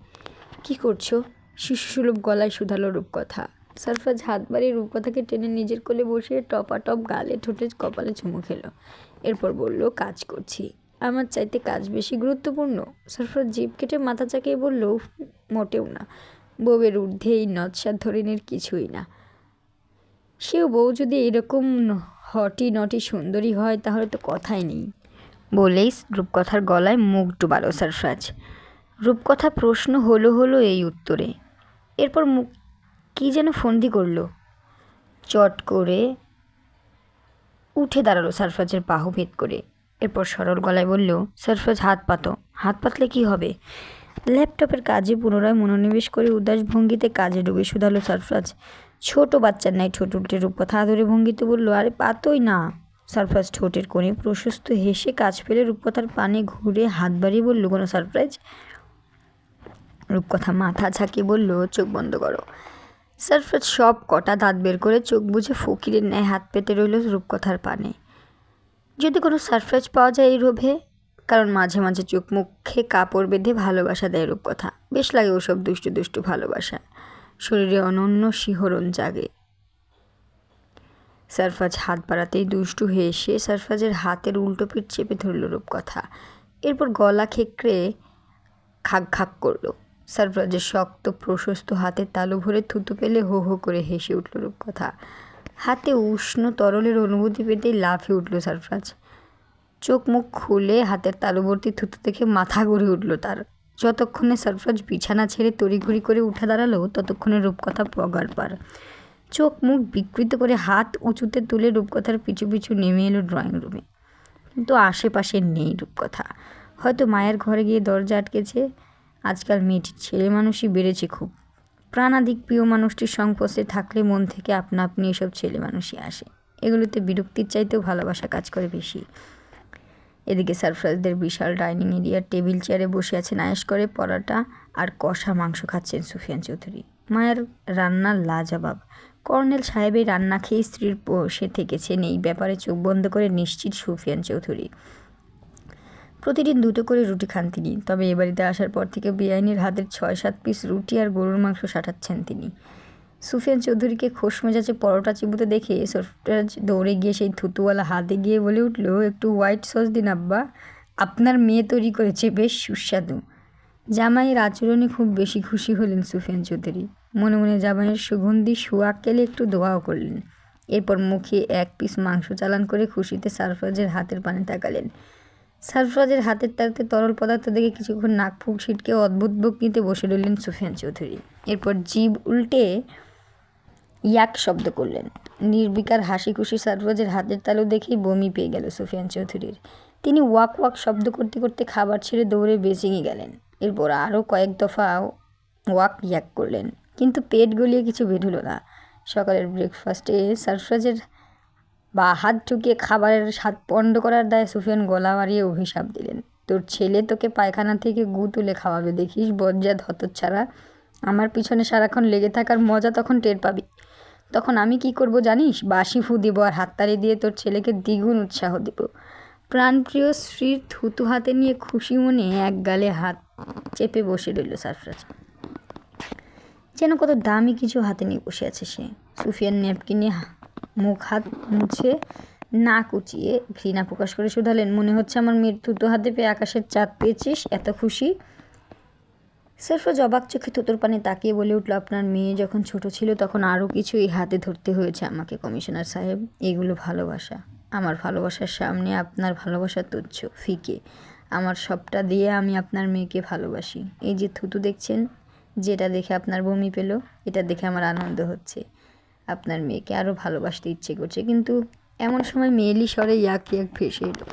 কি করছো? শিশুসুলভ গলায় শুধালো রূপকথা। সারফরাজ হাত বাড়িয়ে রূপকথাকে টেনে নিজের কোলে বসিয়ে টপাটপ গালে ঠোঁটে কপালে চুমু খেলো। এরপর বলল, কাজ করছি। আমার চাইতে কাজ বেশি গুরুত্বপূর্ণ? সারফরাজ জিভ কেটে মাথা চাকিয়ে বলল, মোটেও না। বউয়ের ঊর্ধ্বে এই নৎসার ধরনের কিছুই না। সেও বউ যদি এরকম হটি নটি সুন্দরী হয় তাহলে তো কথাই নেই। বলেই রূপকথার গলায় মুখ ডুবালো সারফরাজ। রূপকথা প্রশ্ন হলো এই উত্তরে। এরপর মুখ কী যেন ফন্দি করল। চট করে উঠে দাঁড়ালো সারফরাজের বাহু ভেদ করে। এরপর সরল গলায় বলল, সারফরাজ হাত পাতো। হাত পাতলে কি হবে? ল্যাপটপের কাজে পুনরায় মনোনিবেশ করে উদাস ভঙ্গিতে কাজে ডুবে শুধালো সারফরাজ। ছোট বাচ্চার নাই ঠোঁট উল্টে রূপকথা আদরে ভঙ্গিতে বলল, আরে পাতোই না। সারফরাজ ঠোঁটের কোণে প্রশস্ত হেসে কাজ ফেলে রূপকথার পানে ঘুরে হাত বাড়িয়ে বলল, কোনো সারপ্রাইজ? রূপকথা মাথা ঝাঁকিয়ে বলল, চোখ বন্ধ করো। সারফরাজ সব কটা দাঁত বের করে চোখ বুঝে ফকিরের ন্যায় হাত পেতে রইল রূপকথার পানে। যদি কোনো সারপ্রাইজ পাওয়া যায় এই লোভে, কারণ মাঝে মাঝে চোখ মুখে কাপড় বেঁধে ভালোবাসা দেয় রূপকথা। বেশ লাগে ওসব দুষ্টু দুষ্টু ভালোবাসা, শরীরে অনন্য শিহরণ জাগে। সারফরাজ হাত বাড়াতেই দুষ্টু হেসে সারফরাজের হাতের উল্টো পিঠ চেপে ধরল রূপকথা। এরপর গলা খেঁকড়ে খাক খাক করলো। সারফরাজের শক্ত প্রশস্ত হাতের তালু ভরে থুতু পেলে হো হো করে হেসে উঠল রূপকথা। হাতে উষ্ণ তরলের অনুভূতি পেতেই লাফিয়ে উঠল সারফরাজ। চোখ মুখ খুলে হাতের তালুভর্তি থুতু দেখে মাথা ঘুরে উঠল তার। যতক্ষণে সারফরাজ বিছানা ছেড়ে তড়িঘড়ি করে উঠে দাঁড়ালো ততক্ষণে রূপকথা পগার পার। চোখ মুখ বিকৃত করে হাত উঁচুতে তুলে রূপকথার পিছু পিছু নেমে এলো ড্রয়িং রুমে। কিন্তু আশেপাশে নেই রূপকথা। হয়তো মায়ের ঘরে গিয়ে দরজা আটকেছে। আজকাল মেয়েটির ছেলে মানুষই বেড়েছে খুব। প্রাণাধিক প্রিয় মানুষটির সংস্পর্শে থাকলে মন থেকে আপনা আপনি এসব ছেলে মানুষই আসে। এগুলোতে বিরক্তির চাইতেও ভালোবাসা কাজ করে বেশি। এদিকে সারফরাজদের বিশাল ডাইনিং এরিয়ার টেবিল চেয়ারে বসে আছেন আয়েশ করে পরাটা আর কষা মাংস খাচ্ছেন সুফিয়ান চৌধুরী। মায়ের রান্নার লাজবাব। কর্নেল সাহেবের রান্না খেয়ে স্ত্রীর বসে থেকেছেন এই ব্যাপারে চোখ বন্ধ করে নিশ্চিত সুফিয়ান চৌধুরী। প্রতিদিন দুটো করে রুটি খান তিনি। তবে এ বাড়িতে আসার পর থেকে বেআইনের হাতের 6-7 পিস রুটি আর গরুর মাংস সাঁটাচ্ছেন তিনি। সুফিয়ান চৌধুরীকে খোশ মেজাজে পরোটা চিবুতে দেখে সারফরাজ দৌড়ে গিয়ে সেই থুতুওয়ালা হাতে গিয়ে বলে উঠল, একটু হোয়াইট সস দিন আব্বা, আপনার মেয়ে তৈরি করেছে, বেশ সুস্বাদু। জামাইয়ের আচরণে খুব বেশি খুশি হলেন সুফিয়ান চৌধুরী। মনে মনে জামাইয়ের সুগন্ধি সোয়াগ কেলে একটু দোয়াও করলেন। এরপর মুখে এক পিস মাংস চালান করে খুশিতে সারফরাজের হাতের পানে তাকালেন। সারফরাজের হাতের তালুতে তরল পদার্থ দেখে কিছুক্ষণ নাক ফুঁক ছিটকে অদ্ভুত ভঙ্গিতে বসে রইলেন সুফিয়ান চৌধুরী। এরপর জিভ উল্টে ইয়াক শব্দ করলেন। নির্বিকার হাসি খুশি সারফরাজের হাতের তালু দেখেই বমি পেয়ে গেল সুফিয়ান চৌধুরীর। তিনি ওয়াক ওয়াক শব্দ করতে করতে খাবার ছেড়ে দৌড়ে বেসিংয়ে গেলেন। এরপর আরও কয়েক দফা ওয়াক ইয়াক করলেন, কিন্তু পেট গলিয়ে কিছু বেরোলো না। সকালের ব্রেকফাস্টে সারফরাজের হাত ঠুকিয়ে খাবারের স্বাদ পণ্ড করার দায়ে সুফিয়ান গলা বাড়িয়ে অভিশাপ দিলেন। তোর ছেলে তোকে পায়খানা থেকে গু তুলে খাওয়াবে, দেখিস বজ্জাত হতচ্ছাড়া। আমার পিছনে সারাক্ষণ লেগে থাকার মজা তখন টের পাবি। তখন আমি কি করব জানিস? বাসি ফু দিব আর হাততালি দিয়ে তোর ছেলেকে দ্বিগুণ উৎসাহ দেব। প্রাণপ্রিয় স্ত্রীর থুতু হাতে নিয়ে খুশি মনে এক গালে হাত চেপে বসে রইল সারফরাজ। যেন কত দামি কিছু হাতে নিয়ে বসে আছে সে। সুফিয়ান ন্যাপকিনে মুখ হাত মুছে না কুচিয়ে ঘৃণা প্রকাশ করে শুধালেন, মনে হচ্ছে আমার মেয়ের থুতু হাতে পেয়ে আকাশের চাঁদ পেয়েছিস, এত খুশি? সারফরাজ অবাক চোখে থুতুর পানে তাকিয়ে বলে উঠল, আপনার মেয়ে যখন ছোট ছিল তখন আরও কিছু এই হাতে ধরতে হয়েছে আমাকে কমিশনার সাহেব। এগুলো ভালোবাসা। আমার ভালোবাসার সামনে আপনার ভালোবাসা তুচ্ছ, ফিকে। আমার সবটা দিয়ে আমি আপনার মেয়েকে ভালোবাসি। এই যে থুতু দেখছেন, যেটা দেখে আপনার বমি পেল, এটা দেখে আমার আনন্দ হচ্ছে। আপনার মেয়েকে আরও ভালোবাসতে ইচ্ছে করছে। কিন্তু এমন সময় মেয়েলি স্বরে ইয়াক ইয়াক ভেসে এলো।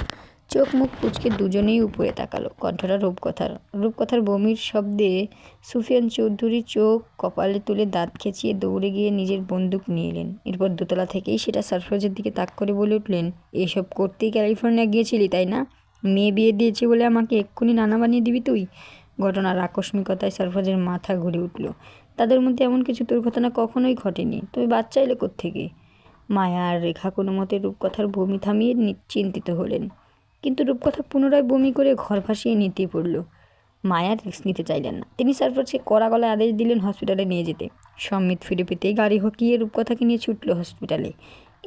চোখ মুখ কুচকে দুজনেই উপরে তাকালো। কণ্ঠটা রূপকথার বমির শব্দে সুফিয়ান চৌধুরী চোখ কপালে তুলে দাঁত খেঁচিয়ে দৌড়ে গিয়ে নিজের বন্দুক নিয়ে এলেন। এরপর দোতলা থেকেই সেটা সারফরাজের দিকে তাক করে বলে উঠলেন, এসব করতেই ক্যালিফোর্নিয়া গিয়েছিলি তাই না? মেয়ে বিয়ে দিয়েছি বলে আমাকে এক্ষুনি নানা বানিয়ে দিবি তুই? ঘটনার আকস্মিকতায় সারফরাজের মাথা ঘুরে উঠল। তাদের মধ্যে এমন কিছু দুর্ঘটনা কখনোই ঘটেনি। তবে বাচ্চা এলে কোত্থেকে? মায়া আর রেখা কোনো মতে রূপকথার বমি থামিয়ে চিন্তিত হলেন। কিন্তু রূপকথা পুনরায় বমি করে ঘর ভাসিয়ে নিতে পড়ল। মায়া রিস্ক নিতে চাইলেন না। তিনি সারফরাজকে কড়া গলায় আদেশ দিলেন হসপিটালে নিয়ে যেতে। সম্মিত ফিরে পেতে গাড়ি হকিয়ে রূপকথাকে নিয়ে ছুটল হসপিটালে।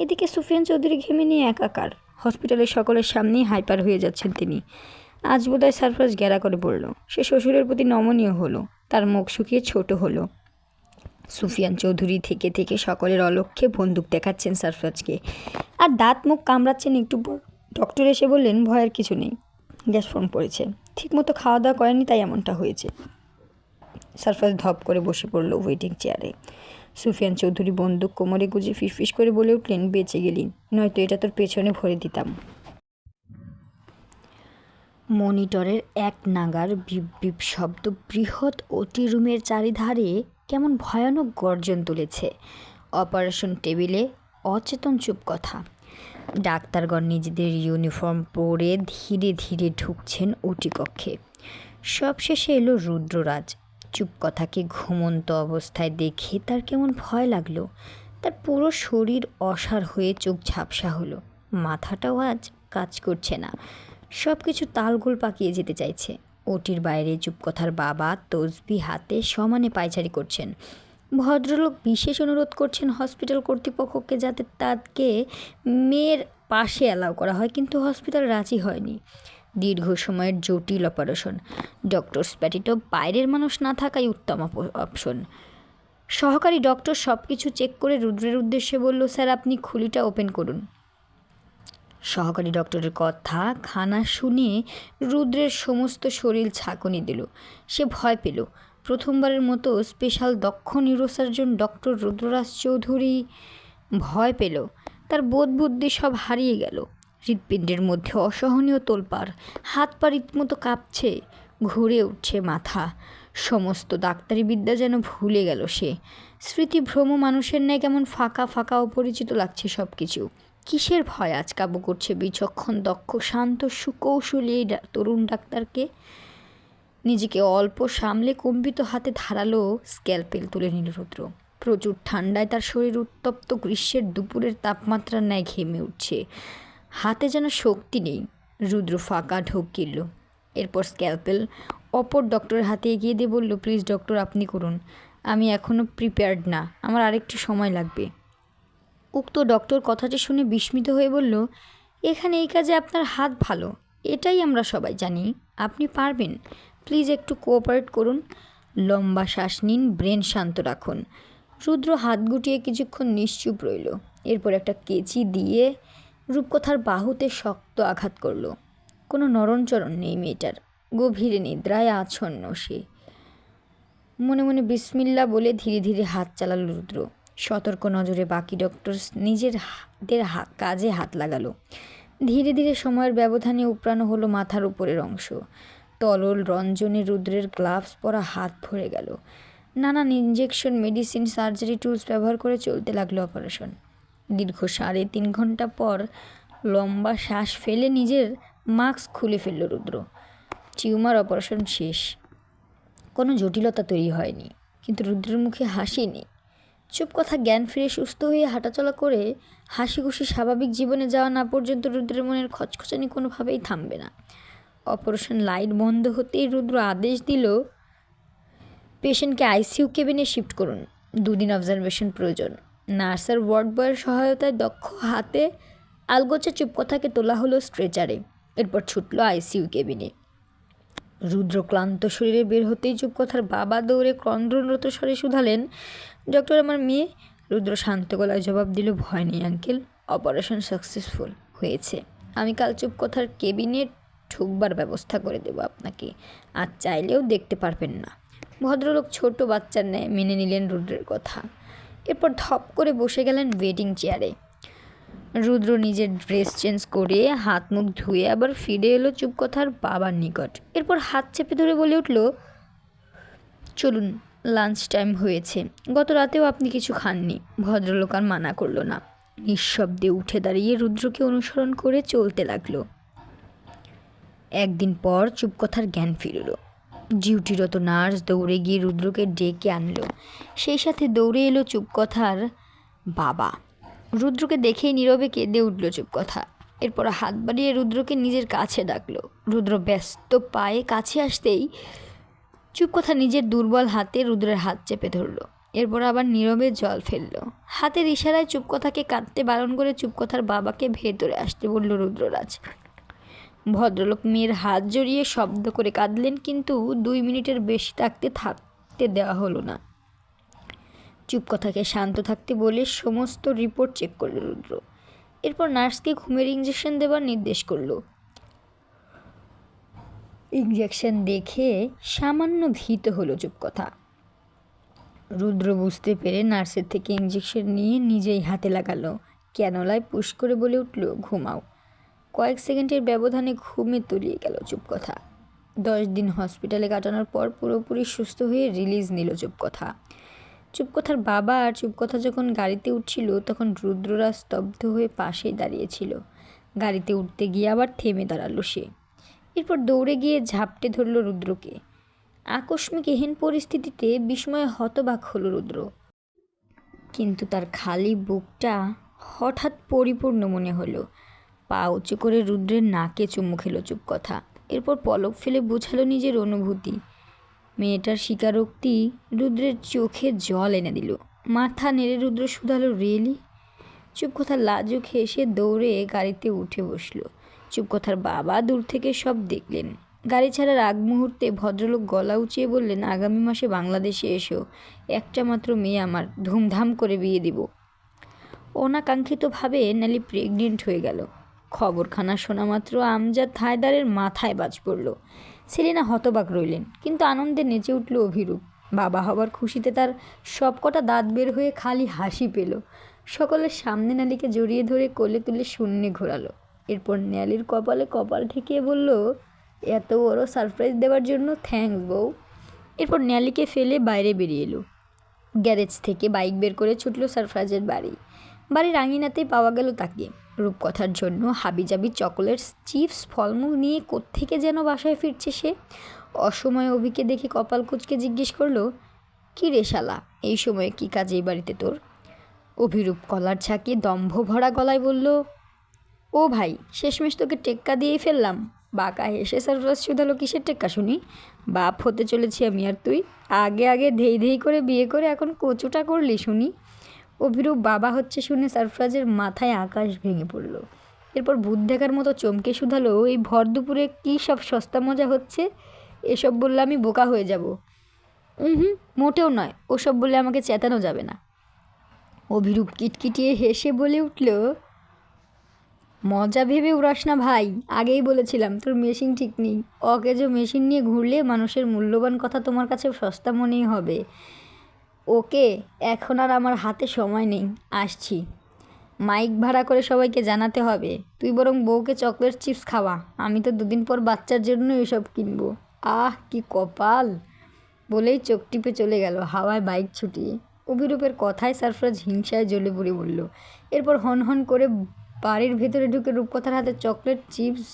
এদিকে সুফিয়ান চৌধুরী ঘেমে নিয়ে একাকার। হসপিটালের সকলের সামনেই হাইপার হয়ে যাচ্ছেন তিনি। আজ বোধহয় সারফরাজ গ্যারা করে পড়ল। সে শ্বশুরের প্রতি নমনীয় হলো, তার মুখ শুকিয়ে ছোট হলো। সুফিয়ান চৌধুরী থেকে থেকে সকলের অলক্ষ্যে বন্দুক দেখাচ্ছেন সারফরাজকে, আর দাঁত মুখ কামড়াচ্ছেন। একটু পর ডক্টর এসে বললেন, ভয়ের কিছু নেই, গ্যাস ফর্ম পড়েছে, ঠিকমতো খাওয়া দাওয়া করেনি তাই এমনটা হয়েছে। সারফরাজ ধপ করে বসে পড়ল ওয়েটিং চেয়ারে। সুফিয়ান চৌধুরী বন্দুক কোমরে গুজে ফিসফিস করে বলে উঠলেন, বেঁচে গেলি, নয়তো এটা তোর পেছনে ভরে দিতাম। মনিটরের এক নাগার বিপ বিপ শব্দ বৃহৎ ওটি রুমের চারিধারে কেমন ভয়ানক গর্জন তুলেছে। অপারেশন টেবিলে অচেতন চুপ কথা। ডাক্তারগণ নিজেদের ইউনিফর্ম পরে ধীরে ধীরে ঢুকছেন ওটি কক্ষে। সবশেষে এলো রুদ্ররাজ। চুপ কথাকে ঘুমন্ত অবস্থায় দেখে তার কেমন ভয় লাগলো। তার পুরো শরীর অসাড় হয়ে চোখ ঝাপসা হলো। মাথাটাও আজ কাজ করছে না, সব কিছু তালগোল পাকিয়ে যেতে চাইছে। ওটির বাইরে চুপকথার বাবা তসবি হাতে সমানে পায়চারি করছেন। ভদ্রলোক বিশেষ অনুরোধ করছেন হসপিটাল কর্তৃপক্ষকে যাতে তাকে মেয়ের পাশে অ্যালাউ করা হয়, কিন্তু হসপিটাল রাজি হয়নি। দীর্ঘ সময়ের জটিল অপারেশন। ডক্টর স্প্যাটিটো বাইরের মানুষ না থাকাই উত্তম অপশন। সহকারী ডক্টর সব কিছু চেক করে রুদ্রের উদ্দেশ্যে বলল, স্যার আপনি খুলিটা ওপেন করুন। সহকারী ডক্টরের কথা খানা শুনে রুদ্রের সমস্ত শরীর ঝাঁকুনি দিল। সে ভয় পেল। প্রথমবারের মতো স্পেশাল দক্ষ নিউরোসার্জন ডক্টর রুদ্ররাজ চৌধুরী ভয় পেল। তার বোধ বুদ্ধি সব হারিয়ে গেল। হৃৎপিণ্ডের মধ্যে অসহনীয় তোলপাড়, হাত পা রীতিমতো কাঁপছে, ঘুরে উঠছে মাথা। সমস্ত ডাক্তারি বিদ্যা যেন ভুলে গেল সে। স্মৃতিভ্রম মানুষের ন্যায় কেমন ফাঁকা ফাঁকা অপরিচিত লাগছে সব কিছু। কিসের ভয় আজ কাবু করছে বিচক্ষণ দক্ষ শান্ত সুকৌশলী এই তরুণ ডাক্তারকে? নিজেকে অল্প সামলে কম্পিত হাতে ধারালো স্ক্যালপেল তুলে নিল রুদ্র। প্রচুর ঠান্ডায় তার শরীর উত্তপ্ত গ্রীষ্মের দুপুরের তাপমাত্রার ন্যায় ঘেমে উঠছে। হাতে যেন শক্তি নেই। রুদ্র ফাঁকা ঢোক গিলল। এরপর স্ক্যালপেল অপর ডক্টরের হাতে এগিয়ে দিয়ে বলল, প্লিজ ডক্টর আপনি করুন, আমি এখনও প্রিপেয়ার্ড না, আমার আরেকটু সময় লাগবে। উক্ত ডক্টর কথাটি শুনে বিস্মিত হয়ে বলল, এখানে এই কাজে আপনার হাত ভালো, এটাই আমরা সবাই জানি, আপনি পারবেন, প্লিজ একটু কোঅপারেট করুন। লম্বা শ্বাস নিন, ব্রেন শান্ত রাখুন। রুদ্র হাত গুটিয়ে কিছুক্ষণ নিশ্চুপ রইল। এরপর একটা কেচি দিয়ে রূপকথার বাহুতে শক্ত আঘাত করলো। কোনো নরণচরণ নেই মেয়েটার, গভীরে নিদ্রায় আচ্ছন্ন সে। মনে মনে বিসমিল্লা বলে ধীরে ধীরে হাত চালালো রুদ্র। সতর্ক নজরে বাকি ডক্টর নিজেদের কাজে হাত লাগালো। ধীরে ধীরে সময়ের ব্যবধানে উপড়ানো হলো মাথার উপরের অংশ। তরল রঞ্জনে রুদ্রের গ্লাভস পরা হাত ভরে গেল। নানান ইঞ্জেকশন, মেডিসিন, সার্জারি টুলস ব্যবহার করে চলতে লাগলো অপারেশন। দীর্ঘ 3.5 ঘন্টা পর লম্বা শ্বাস ফেলে নিজের মাস্ক খুলে ফেলল রুদ্র। টিউমার অপারেশন শেষ, কোনো জটিলতা তৈরি হয়নি, কিন্তু রুদ্রের মুখে হাসি নেই। চুপ কথা জ্ঞান ফিরে সুস্থ হয়ে হাঁটাচলা করে হাসি খুশি স্বাভাবিক জীবনে যাওয়া না পর্যন্ত রুদ্রের মনের খচখচানি কোনোভাবেই থামবে না। অপারেশন লাইট বন্ধ হতেই রুদ্র আদেশ দিল, পেশেন্টকে আইসিইউ কেবিনে শিফট করুন, 2 দিন অবজারভেশন প্রয়োজন। নার্স আর ওয়ার্ড বয়ের সহায়তায় দক্ষ হাতে আলগোচা চুপকথাকে তোলা হলো স্ট্রেচারে। এরপর ছুটল আইসিইউ কেবিনে। রুদ্র ক্লান্ত শরীরে বের হতেই চুপকথার বাবা দৌড়ে ক্রন্দনরত স্বরে শুধালেন, ডক্টর, আমার মেয়ে। রুদ্র শান্ত গলায় জবাব দিল, ভয় নেই আঙ্কেল, অপারেশন সাকসেসফুল হয়েছে। আমি কাল চুপকথার কেবিনে ঢুকবার ব্যবস্থা করে দেব আপনাকে, আর চাইলেও দেখতে পারবেন না। ভদ্রলোক ছোট বাচ্চার ন্যায় মেনে নিলেন রুদ্রের কথা। এরপর ধপ করে বসে গেলেন ওয়েটিং চেয়ারে। রুদ্র নিজের ড্রেস চেঞ্জ করে হাত মুখ ধুয়ে আবার ফিরে এলো চুপকথার বাবার নিকট। এরপর হাত চেপে ধরে বলে উঠল, চলুন, লাঞ্চ টাইম হয়েছে। গত রাতেও আপনি কিছু খাননি। ভদ্রলোক আর মানা করল না। নিঃশব্দে উঠে দাঁড়িয়ে রুদ্রকে অনুসরণ করে চলতে লাগলো। একদিন পর চুপকথার জ্ঞান ফিরল। ডিউটিরত নার্স দৌড়ে গিয়ে রুদ্রকে ডেকে আনলো। সেই সাথে দৌড়ে এলো চুপকথার বাবা। রুদ্রকে দেখেই নীরবে কেঁদে উঠল চুপকথা। এরপর হাত বাড়িয়ে রুদ্রকে নিজের কাছে ডাকলো। রুদ্র ব্যস্ত পায়ে কাছে আসতেই চুপকথা নিজের দুর্বল হাতে রুদ্রের হাত চেপে ধরল। এরপর আবার নীরবে জল ফেললো। হাতের ইশারায় চুপকথাকে কাঁদতে বারণ করে চুপকথার বাবাকে ভেতরে আসতে বলল রুদ্ররাজ। ভদ্রলোক মেয়ের হাত জড়িয়ে শব্দ করে কাঁদলেন, কিন্তু 2 মিনিটের বেশি থাকতে দেওয়া হলো না। চুপকথাকে শান্ত থাকতে বলে সমস্ত রিপোর্ট চেক করল রুদ্র। এরপর নার্সকে ঘুমের ইঞ্জেকশন দেবার নির্দেশ করল। ইঞ্জেকশন দেখে সামান্য ভীত হলো চুপকথা। রুদ্র বুঝতে পেরে নার্সের থেকে ইঞ্জেকশন নিয়ে নিজেই হাতে লাগালো। ক্যানোলায় পুশ করে বলে উঠল, ঘুমাও। কয়েক সেকেন্ডের ব্যবধানে ঘুমে তলিয়ে গেল চুপকথা। 10 দিন হসপিটালে কাটানোর পর পুরোপুরি সুস্থ হয়ে রিলিজ নিল চুপকথা। চুপকথার বাবা আর চুপকথা যখন গাড়িতে উঠছিল তখন রুদ্ররাজ স্তব্ধ হয়ে পাশেই দাঁড়িয়েছিল। গাড়িতে উঠতে গিয়ে আবার থেমে দাঁড়ালো সে। এরপর দৌড়ে গিয়ে ঝাপটে ধরল রুদ্রকে। আকস্মিক এহেন পরিস্থিতিতে বিস্ময়ে হতবাক হলো রুদ্র, কিন্তু তার খালি বুকটা হঠাৎ পরিপূর্ণ মনে হলো। পা উঁচু করে রুদ্রের নাকে চুমু খেলো চুপকথা। এরপর পলক ফেলে বোঝালো নিজের অনুভূতি। মেয়েটার স্বীকারোক্তি রুদ্রের চোখে জল এনে দিল। মাথা নেড়ে রুদ্র শুধালো, রিয়েলি? চুপকথা লাজুক হেসে দৌড়ে গাড়িতে উঠে বসলো। চুপকথার বাবা দূর থেকে সব দেখলেন। গাড়ি ছাড়ার আগ মুহূর্তে ভদ্রলোক গলা উঁচিয়ে বললেন, আগামী মাসে বাংলাদেশে এসো, একটা মাত্র মেয়ে আমার, ধুমধাম করে বিয়ে দিব। অনাকাঙ্ক্ষিতভাবে নেলি প্রেগনেন্ট হয়ে গেল। খবরখানা শোনা মাত্র আমজাদ হায়দারের মাথায় বাজ পড়ল। সেলিনা হতবাক রইলেন, কিন্তু আনন্দে নেচে উঠল অভিরূপ। বাবা হবার খুশিতে তার সবকটা দাঁত বের হয়ে খালি হাসি পেল। সকলের সামনে ন্যালিকে জড়িয়ে ধরে কোলে তুলে শূন্যে ঘোরালো। এরপর ন্যালির কপালে কপাল ঠেকিয়ে বলল, এত বড় সারপ্রাইজ দেওয়ার জন্য থ্যাঙ্কস বউ। এরপর ন্যালিকে ফেলে বাইরে বেরিয়ে এলো। গ্যারেজ থেকে বাইক বের করে ছুটল সারফরাজের বাড়ির আঙিনাতেই পাওয়া গেল তাকে। রূপকথার জন্য হাবিজাবি চকোলেটস, চিপস, ফলমূল নিয়ে কোত্থেকে যেন বাসায় ফিরছে সে। অসময়ে অভিকে দেখে কপাল কুঁচকে জিজ্ঞেস করলো, কী রে শালা, এই সময়ে কী কাজ এই বাড়িতে তোর? অভিরূপ কলার ছাকিয়ে দম্ভ ভরা গলায় বলল, ও ভাই, শেষমেশ তোকে টেক্কা দিয়েই ফেললাম। বাঁকা হেসে সারফরাজ শুধালো, কিসের টেক্কা শুনি? বাপ হতে চলেছি আমি আর তুই। আগে আগে ধেই ধেই করে বিয়ে করে এখন কচুটা করলি শুনি। অভিরূপ বাবা হচ্ছে শুনে সারফরাজের মাথায় আকাশ ভেঙে পড়ল। এরপর ভূত দেখার মতো চমকে শুধালো, এই ভর দুপুরে কী সব সস্তা মজা হচ্ছে? এসব বললে আমি বোকা হয়ে যাব। মোটেও নয়, ওসব বললে আমাকে চেতানো যাবে না। অভিরূপ কিটকিটিয়ে হেসে বলে উঠল, মজা ভেবে উড়াস না ভাই, আগেই বলেছিলাম তোর মেশিন ঠিক নেই। অকেজো মেশিন নিয়ে ঘুরলে মানুষের মূল্যবান কথা তোমার কাছে সস্তা মনেই হবে। ওকে, এখন আর আমার হাতে সময় নেই, আসছি। মাইক ভাড়া করে সবাইকে জানাতে হবে। তুই বরং বউকে চকলেট চিপস খাওয়া, আমি তো দুদিন পর বাচ্চার জন্য এসব কিনবো। আহ কি কপাল! বলেই চোখ টিপে চলে গেল হাওয়ায় বাইক ছুটিয়ে। অভিরূপের কথায় সারফরাজ হিংসায় জ্বলে পুড়ে বলল। এরপর হন হন করে বাড়ির ভেতরে ঢুকে রূপকথার হাতে চকলেট চিপস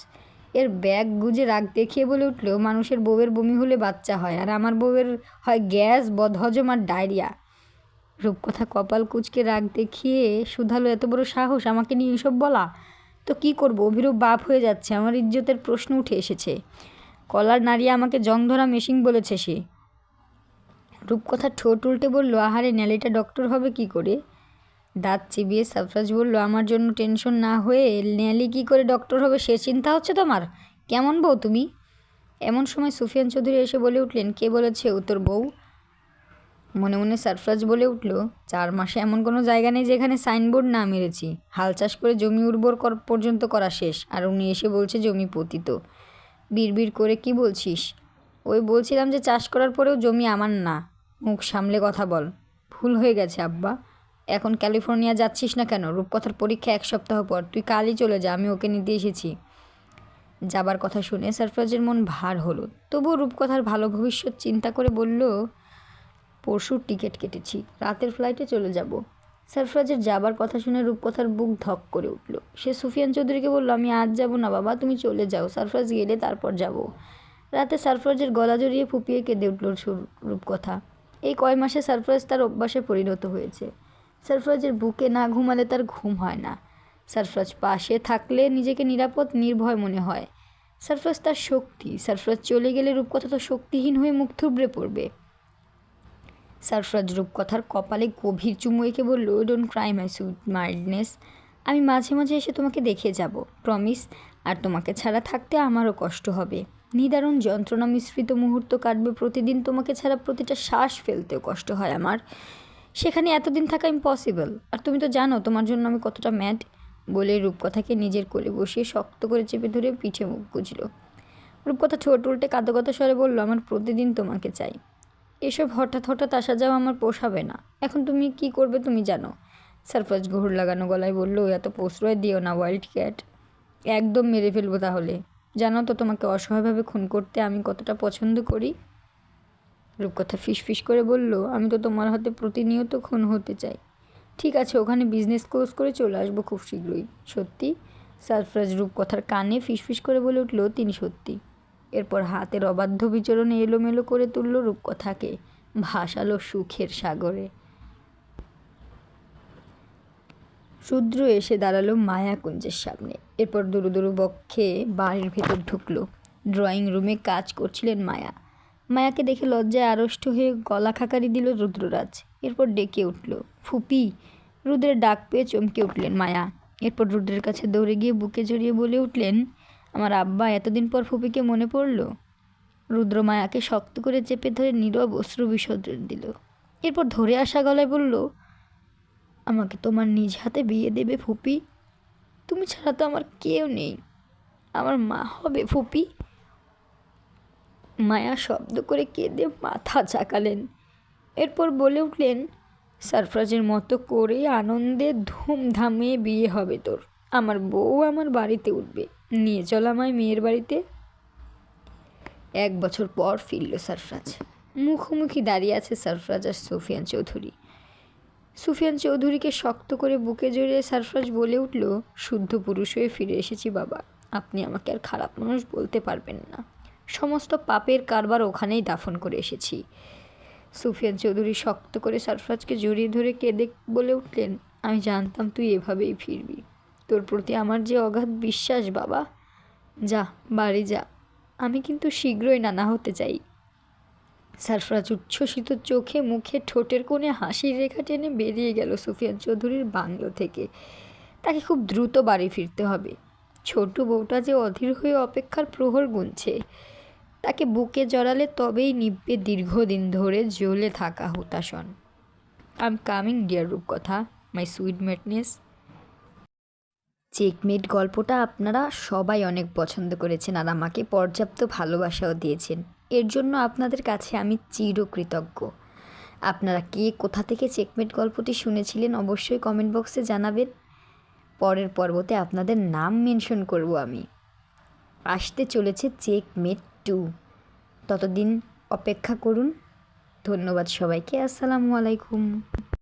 এর ব্যাগ গুজে রাগ দেখিয়ে বলে উঠল, মানুষের বউয়ের বমি হলে বাচ্চা হয়, আর আমার বউয়ের হয় গ্যাস, বদহজম আর ডায়রিয়া। রূপকথা কপাল কুঁচকে রাগ দেখিয়ে শুধালো, এত বড় সাহস আমাকে নিয়ে এসব বলা? তো কি করব, অভিরূপ বাপ হয়ে যাচ্ছে, আমার ইজ্জতের প্রশ্ন উঠে এসেছে। কলার নাড়িয়ে আমাকে জং ধরা মেশিন বলেছে সে। রূপকথা ঠোঁট উল্টে বলল, আহারে ন্যালিটা ডক্টর হবে কি করে? দাঁত চিবিয়ে সারফরাজ বলল, আমার জন্য টেনশন না হয়ে ন্যালি কি করে ডক্টর হবে সে চিন্তা হচ্ছে তোমার? কেমন বউ তুমি? এমন সময় সুফিয়ান চৌধুরী এসে বলে উঠলেন, কে বলেছে ও তোর বউ? মনে মনে সারফরাজ বলে উঠল, 4 মাসে এমন কোনো জায়গা নেই যেখানে সাইনবোর্ড না মেরেছি। হাল চাষ করে জমি উর্বর পর্যন্ত করা শেষ, আর উনি এসে বলছে জমি পতিত। বিড়বিড় করে কি বলছিস? ওই বলছিলাম যে চাষ করার পরেও জমি আমার না। মুখ সামলে কথা বল। ভুল হয়ে গেছে আব্বা। এখন ক্যালিফোর্নিয়া যাচ্ছিস না কেন? রূপকথার পরীক্ষা 1 সপ্তাহ পর, তুই কালই চলে যা, আমি ওকে নিতে এসেছি। যাবার কথা শুনে সারফরাজের মন ভার হলো, তবুও রূপকথার ভালো ভবিষ্যৎ চিন্তা করে বলল, পরশুর টিকিট কেটেছি, রাতের ফ্লাইটে চলে যাব। সারফরাজের যাবার কথা শুনে রূপকথার বুক ধক করে উঠল। সে সুফিয়ান চৌধুরীকে বলল, আমি আজ যাব না বাবা, তুমি চলে যাও, সারফরাজ গেলে তারপর যাব। রাতে সারফরাজের গলা জড়িয়ে ফুপিয়ে কেঁদে উঠল রূপকথা। এই কয় মাসে সারফরাজ তার অভ্যাসে পরিণত হয়েছে। সারফরাজের বুকে না ঘুমালে তার ঘুম হয় না। সারফরাজ পাশে থাকলে নিজেকে নিরাপদ নির্ভয় মনে হয়। সারফরাজ তার শক্তি। সারফরাজ চলে গেলে রূপকথা তো শক্তিহীন হয়ে মুখ থুবড়ে পড়বে। সারফরাজ রূপকথার কপালে গভীর চুমু এঁকে বলল, don't cry my sweet mildness. আমি মাঝে মাঝে এসে তোমাকে দেখে যাব, প্রমিস। আর তোমাকে ছাড়া থাকতে আমারও কষ্ট হবে। নিদারুণ যন্ত্রণা মিশ্রিত মুহূর্ত কাটবে প্রতিদিন, তোমাকে ছাড়া প্রতিটা শ্বাস ফেলতেও কষ্ট হয় আমার। সেখানে এতদিন থাকা ইম্পসিবল। আর তুমি তো জানো তোমার জন্য আমি কতটা ম্যাড। বলে রূপকথাকে নিজের কোলে বসিয়ে শক্ত করে চেপে ধরে পিঠে মুখ গুজল। রূপকথা ঠোঁট উল্টে কাঁদো স্বরে বলল, আমার প্রতিদিন তোমাকে চাই। এসব হঠাৎ হঠাৎ আসা যাওয়া আমার পোষাবে না। এখন তুমি কি করবে তুমি জানো। সারফরাজ ঘুর লাগানো গলায় বলল, এত প্রশ্রয় দিও না ওয়াইল্ড ক্যাট, একদম মেরে ফেলবো তাহলে। জানো তো তোমাকে অসহায়ভাবে খুন করতে আমি কতটা পছন্দ করি। রূপকথা ফিসফিস করে বলল, আমি তো তোমার হাতে প্রতিনিয়ত খুন হতে চাই। ঠিক আছে, ওখানে বিজনেস ক্লোজ করে চলে আসবো খুব শীঘ্রই। সত্যি? সারফরাজ রূপকথার কানে ফিসফিস করে বলে উঠল, তিনি সত্যি। এরপর হাতের অবাধ্য বিচরণে এলোমেলো করে তুলল রূপকথাকে, ভাসালো সুখের সাগরে। রুদ্র এসে দাঁড়ালো মায়াকুঞ্জের সামনে। এরপর দুরু দুরু বক্ষে বাড়ির ভেতর ঢুকলো। ড্রয়িং রুমে কাজ করছিলেন মায়া। মায়াকে দেখে লজ্জায় আড়ষ্ট হয়ে গলা খাকারি দিল রুদ্ররাজ। এরপর ডেকে উঠল, ফুপি। রুদ্রের ডাক পেয়ে চমকে উঠলেন মায়া। এরপর রুদ্রের কাছে দৌড়ে গিয়ে বুকে জড়িয়ে বলে উঠলেন, আমার আব্বা, এতদিন পর ফুপিকে মনে পড়ল। রুদ্র মায়াকে শক্ত করে চেপে ধরে নীরব অশ্রু বিসর্জন দিল। এরপর ধরে আসা গলায় বলল, আমাকে তোমার নিজ হাতে বিয়ে দেবে ফুপি? তুমি ছাড়া তো আমার কেউ নেই, আমার মা হবে ফুপি। মায়া শব্দ করে কেঁদে মাথা চাকালেন। এরপর বলে উঠলেন, সারফরাজের মতো করে আনন্দে ধুমধামে বিয়ে হবে তোর। আমার বউ আমার বাড়িতে উঠবে, নিয়ে চল আমায় মেয়ের বাড়িতে। 1 বছর পর ফিরল সারফরাজ। মুখোমুখি দাঁড়িয়ে আছে সারফরাজ আর সুফিয়ান চৌধুরী। সুফিয়ান চৌধুরীকে শক্ত করে বুকে জড়িয়ে সারফরাজ বলে উঠল, শুদ্ধ পুরুষ হয়ে ফিরে এসেছি বাবা, আপনি আমাকে আর খারাপ মানুষ বলতে পারবেন না। সমস্ত পাপের কারবার ওখানেই দাফন করে এসেছি। সুফিয়ান চৌধুরী শক্ত করে সারফরাজকে জড়িয়ে ধরে কেঁদে বলে উঠলেন, আমি জানতাম তুই এভাবেই ফিরবি। তোর প্রতি আমার যে অগাধ বিশ্বাস বাবা। যা, বাড়ি যা, আমি কিন্তু শীঘ্রই নানা হতে চাই। সারফরাজ উচ্ছ্বসিত চোখে মুখে ঠোঁটের কোণে হাসির রেখা টেনে বেরিয়ে গেল সুফিয়ান চৌধুরীর বাংলো থেকে। তাকে খুব দ্রুত বাড়ি ফিরতে হবে। ছোট বউটা যে অধীর হয়ে অপেক্ষার প্রহর গুনছে। তাকে বুকে জড়ালে তবেই নিববে দীর্ঘদিন ধরে জ্বলে থাকা হুতাশন। আই এম কামিং ডিয়ার রূপকথা। My sweet madness. চেকমেট গল্পটা আপনারা সবাই অনেক পছন্দ করেছেন আর আমাকে পর্যাপ্ত ভালোবাসাও দিয়েছেন। এর জন্য আপনাদের কাছে আমি চিরকৃতজ্ঞ। আপনারা কে কোথা থেকে চেকমেট গল্পটি শুনেছিলেন অবশ্যই কমেন্ট বক্সে জানাবেন। পরের পর্বতে আপনাদের নাম মেনশন করব আমি। আসতে চলেছে চেকমেট 2। ততদিন অপেক্ষা করুন। ধন্যবাদ সবাইকে। আসসালামু আলাইকুম।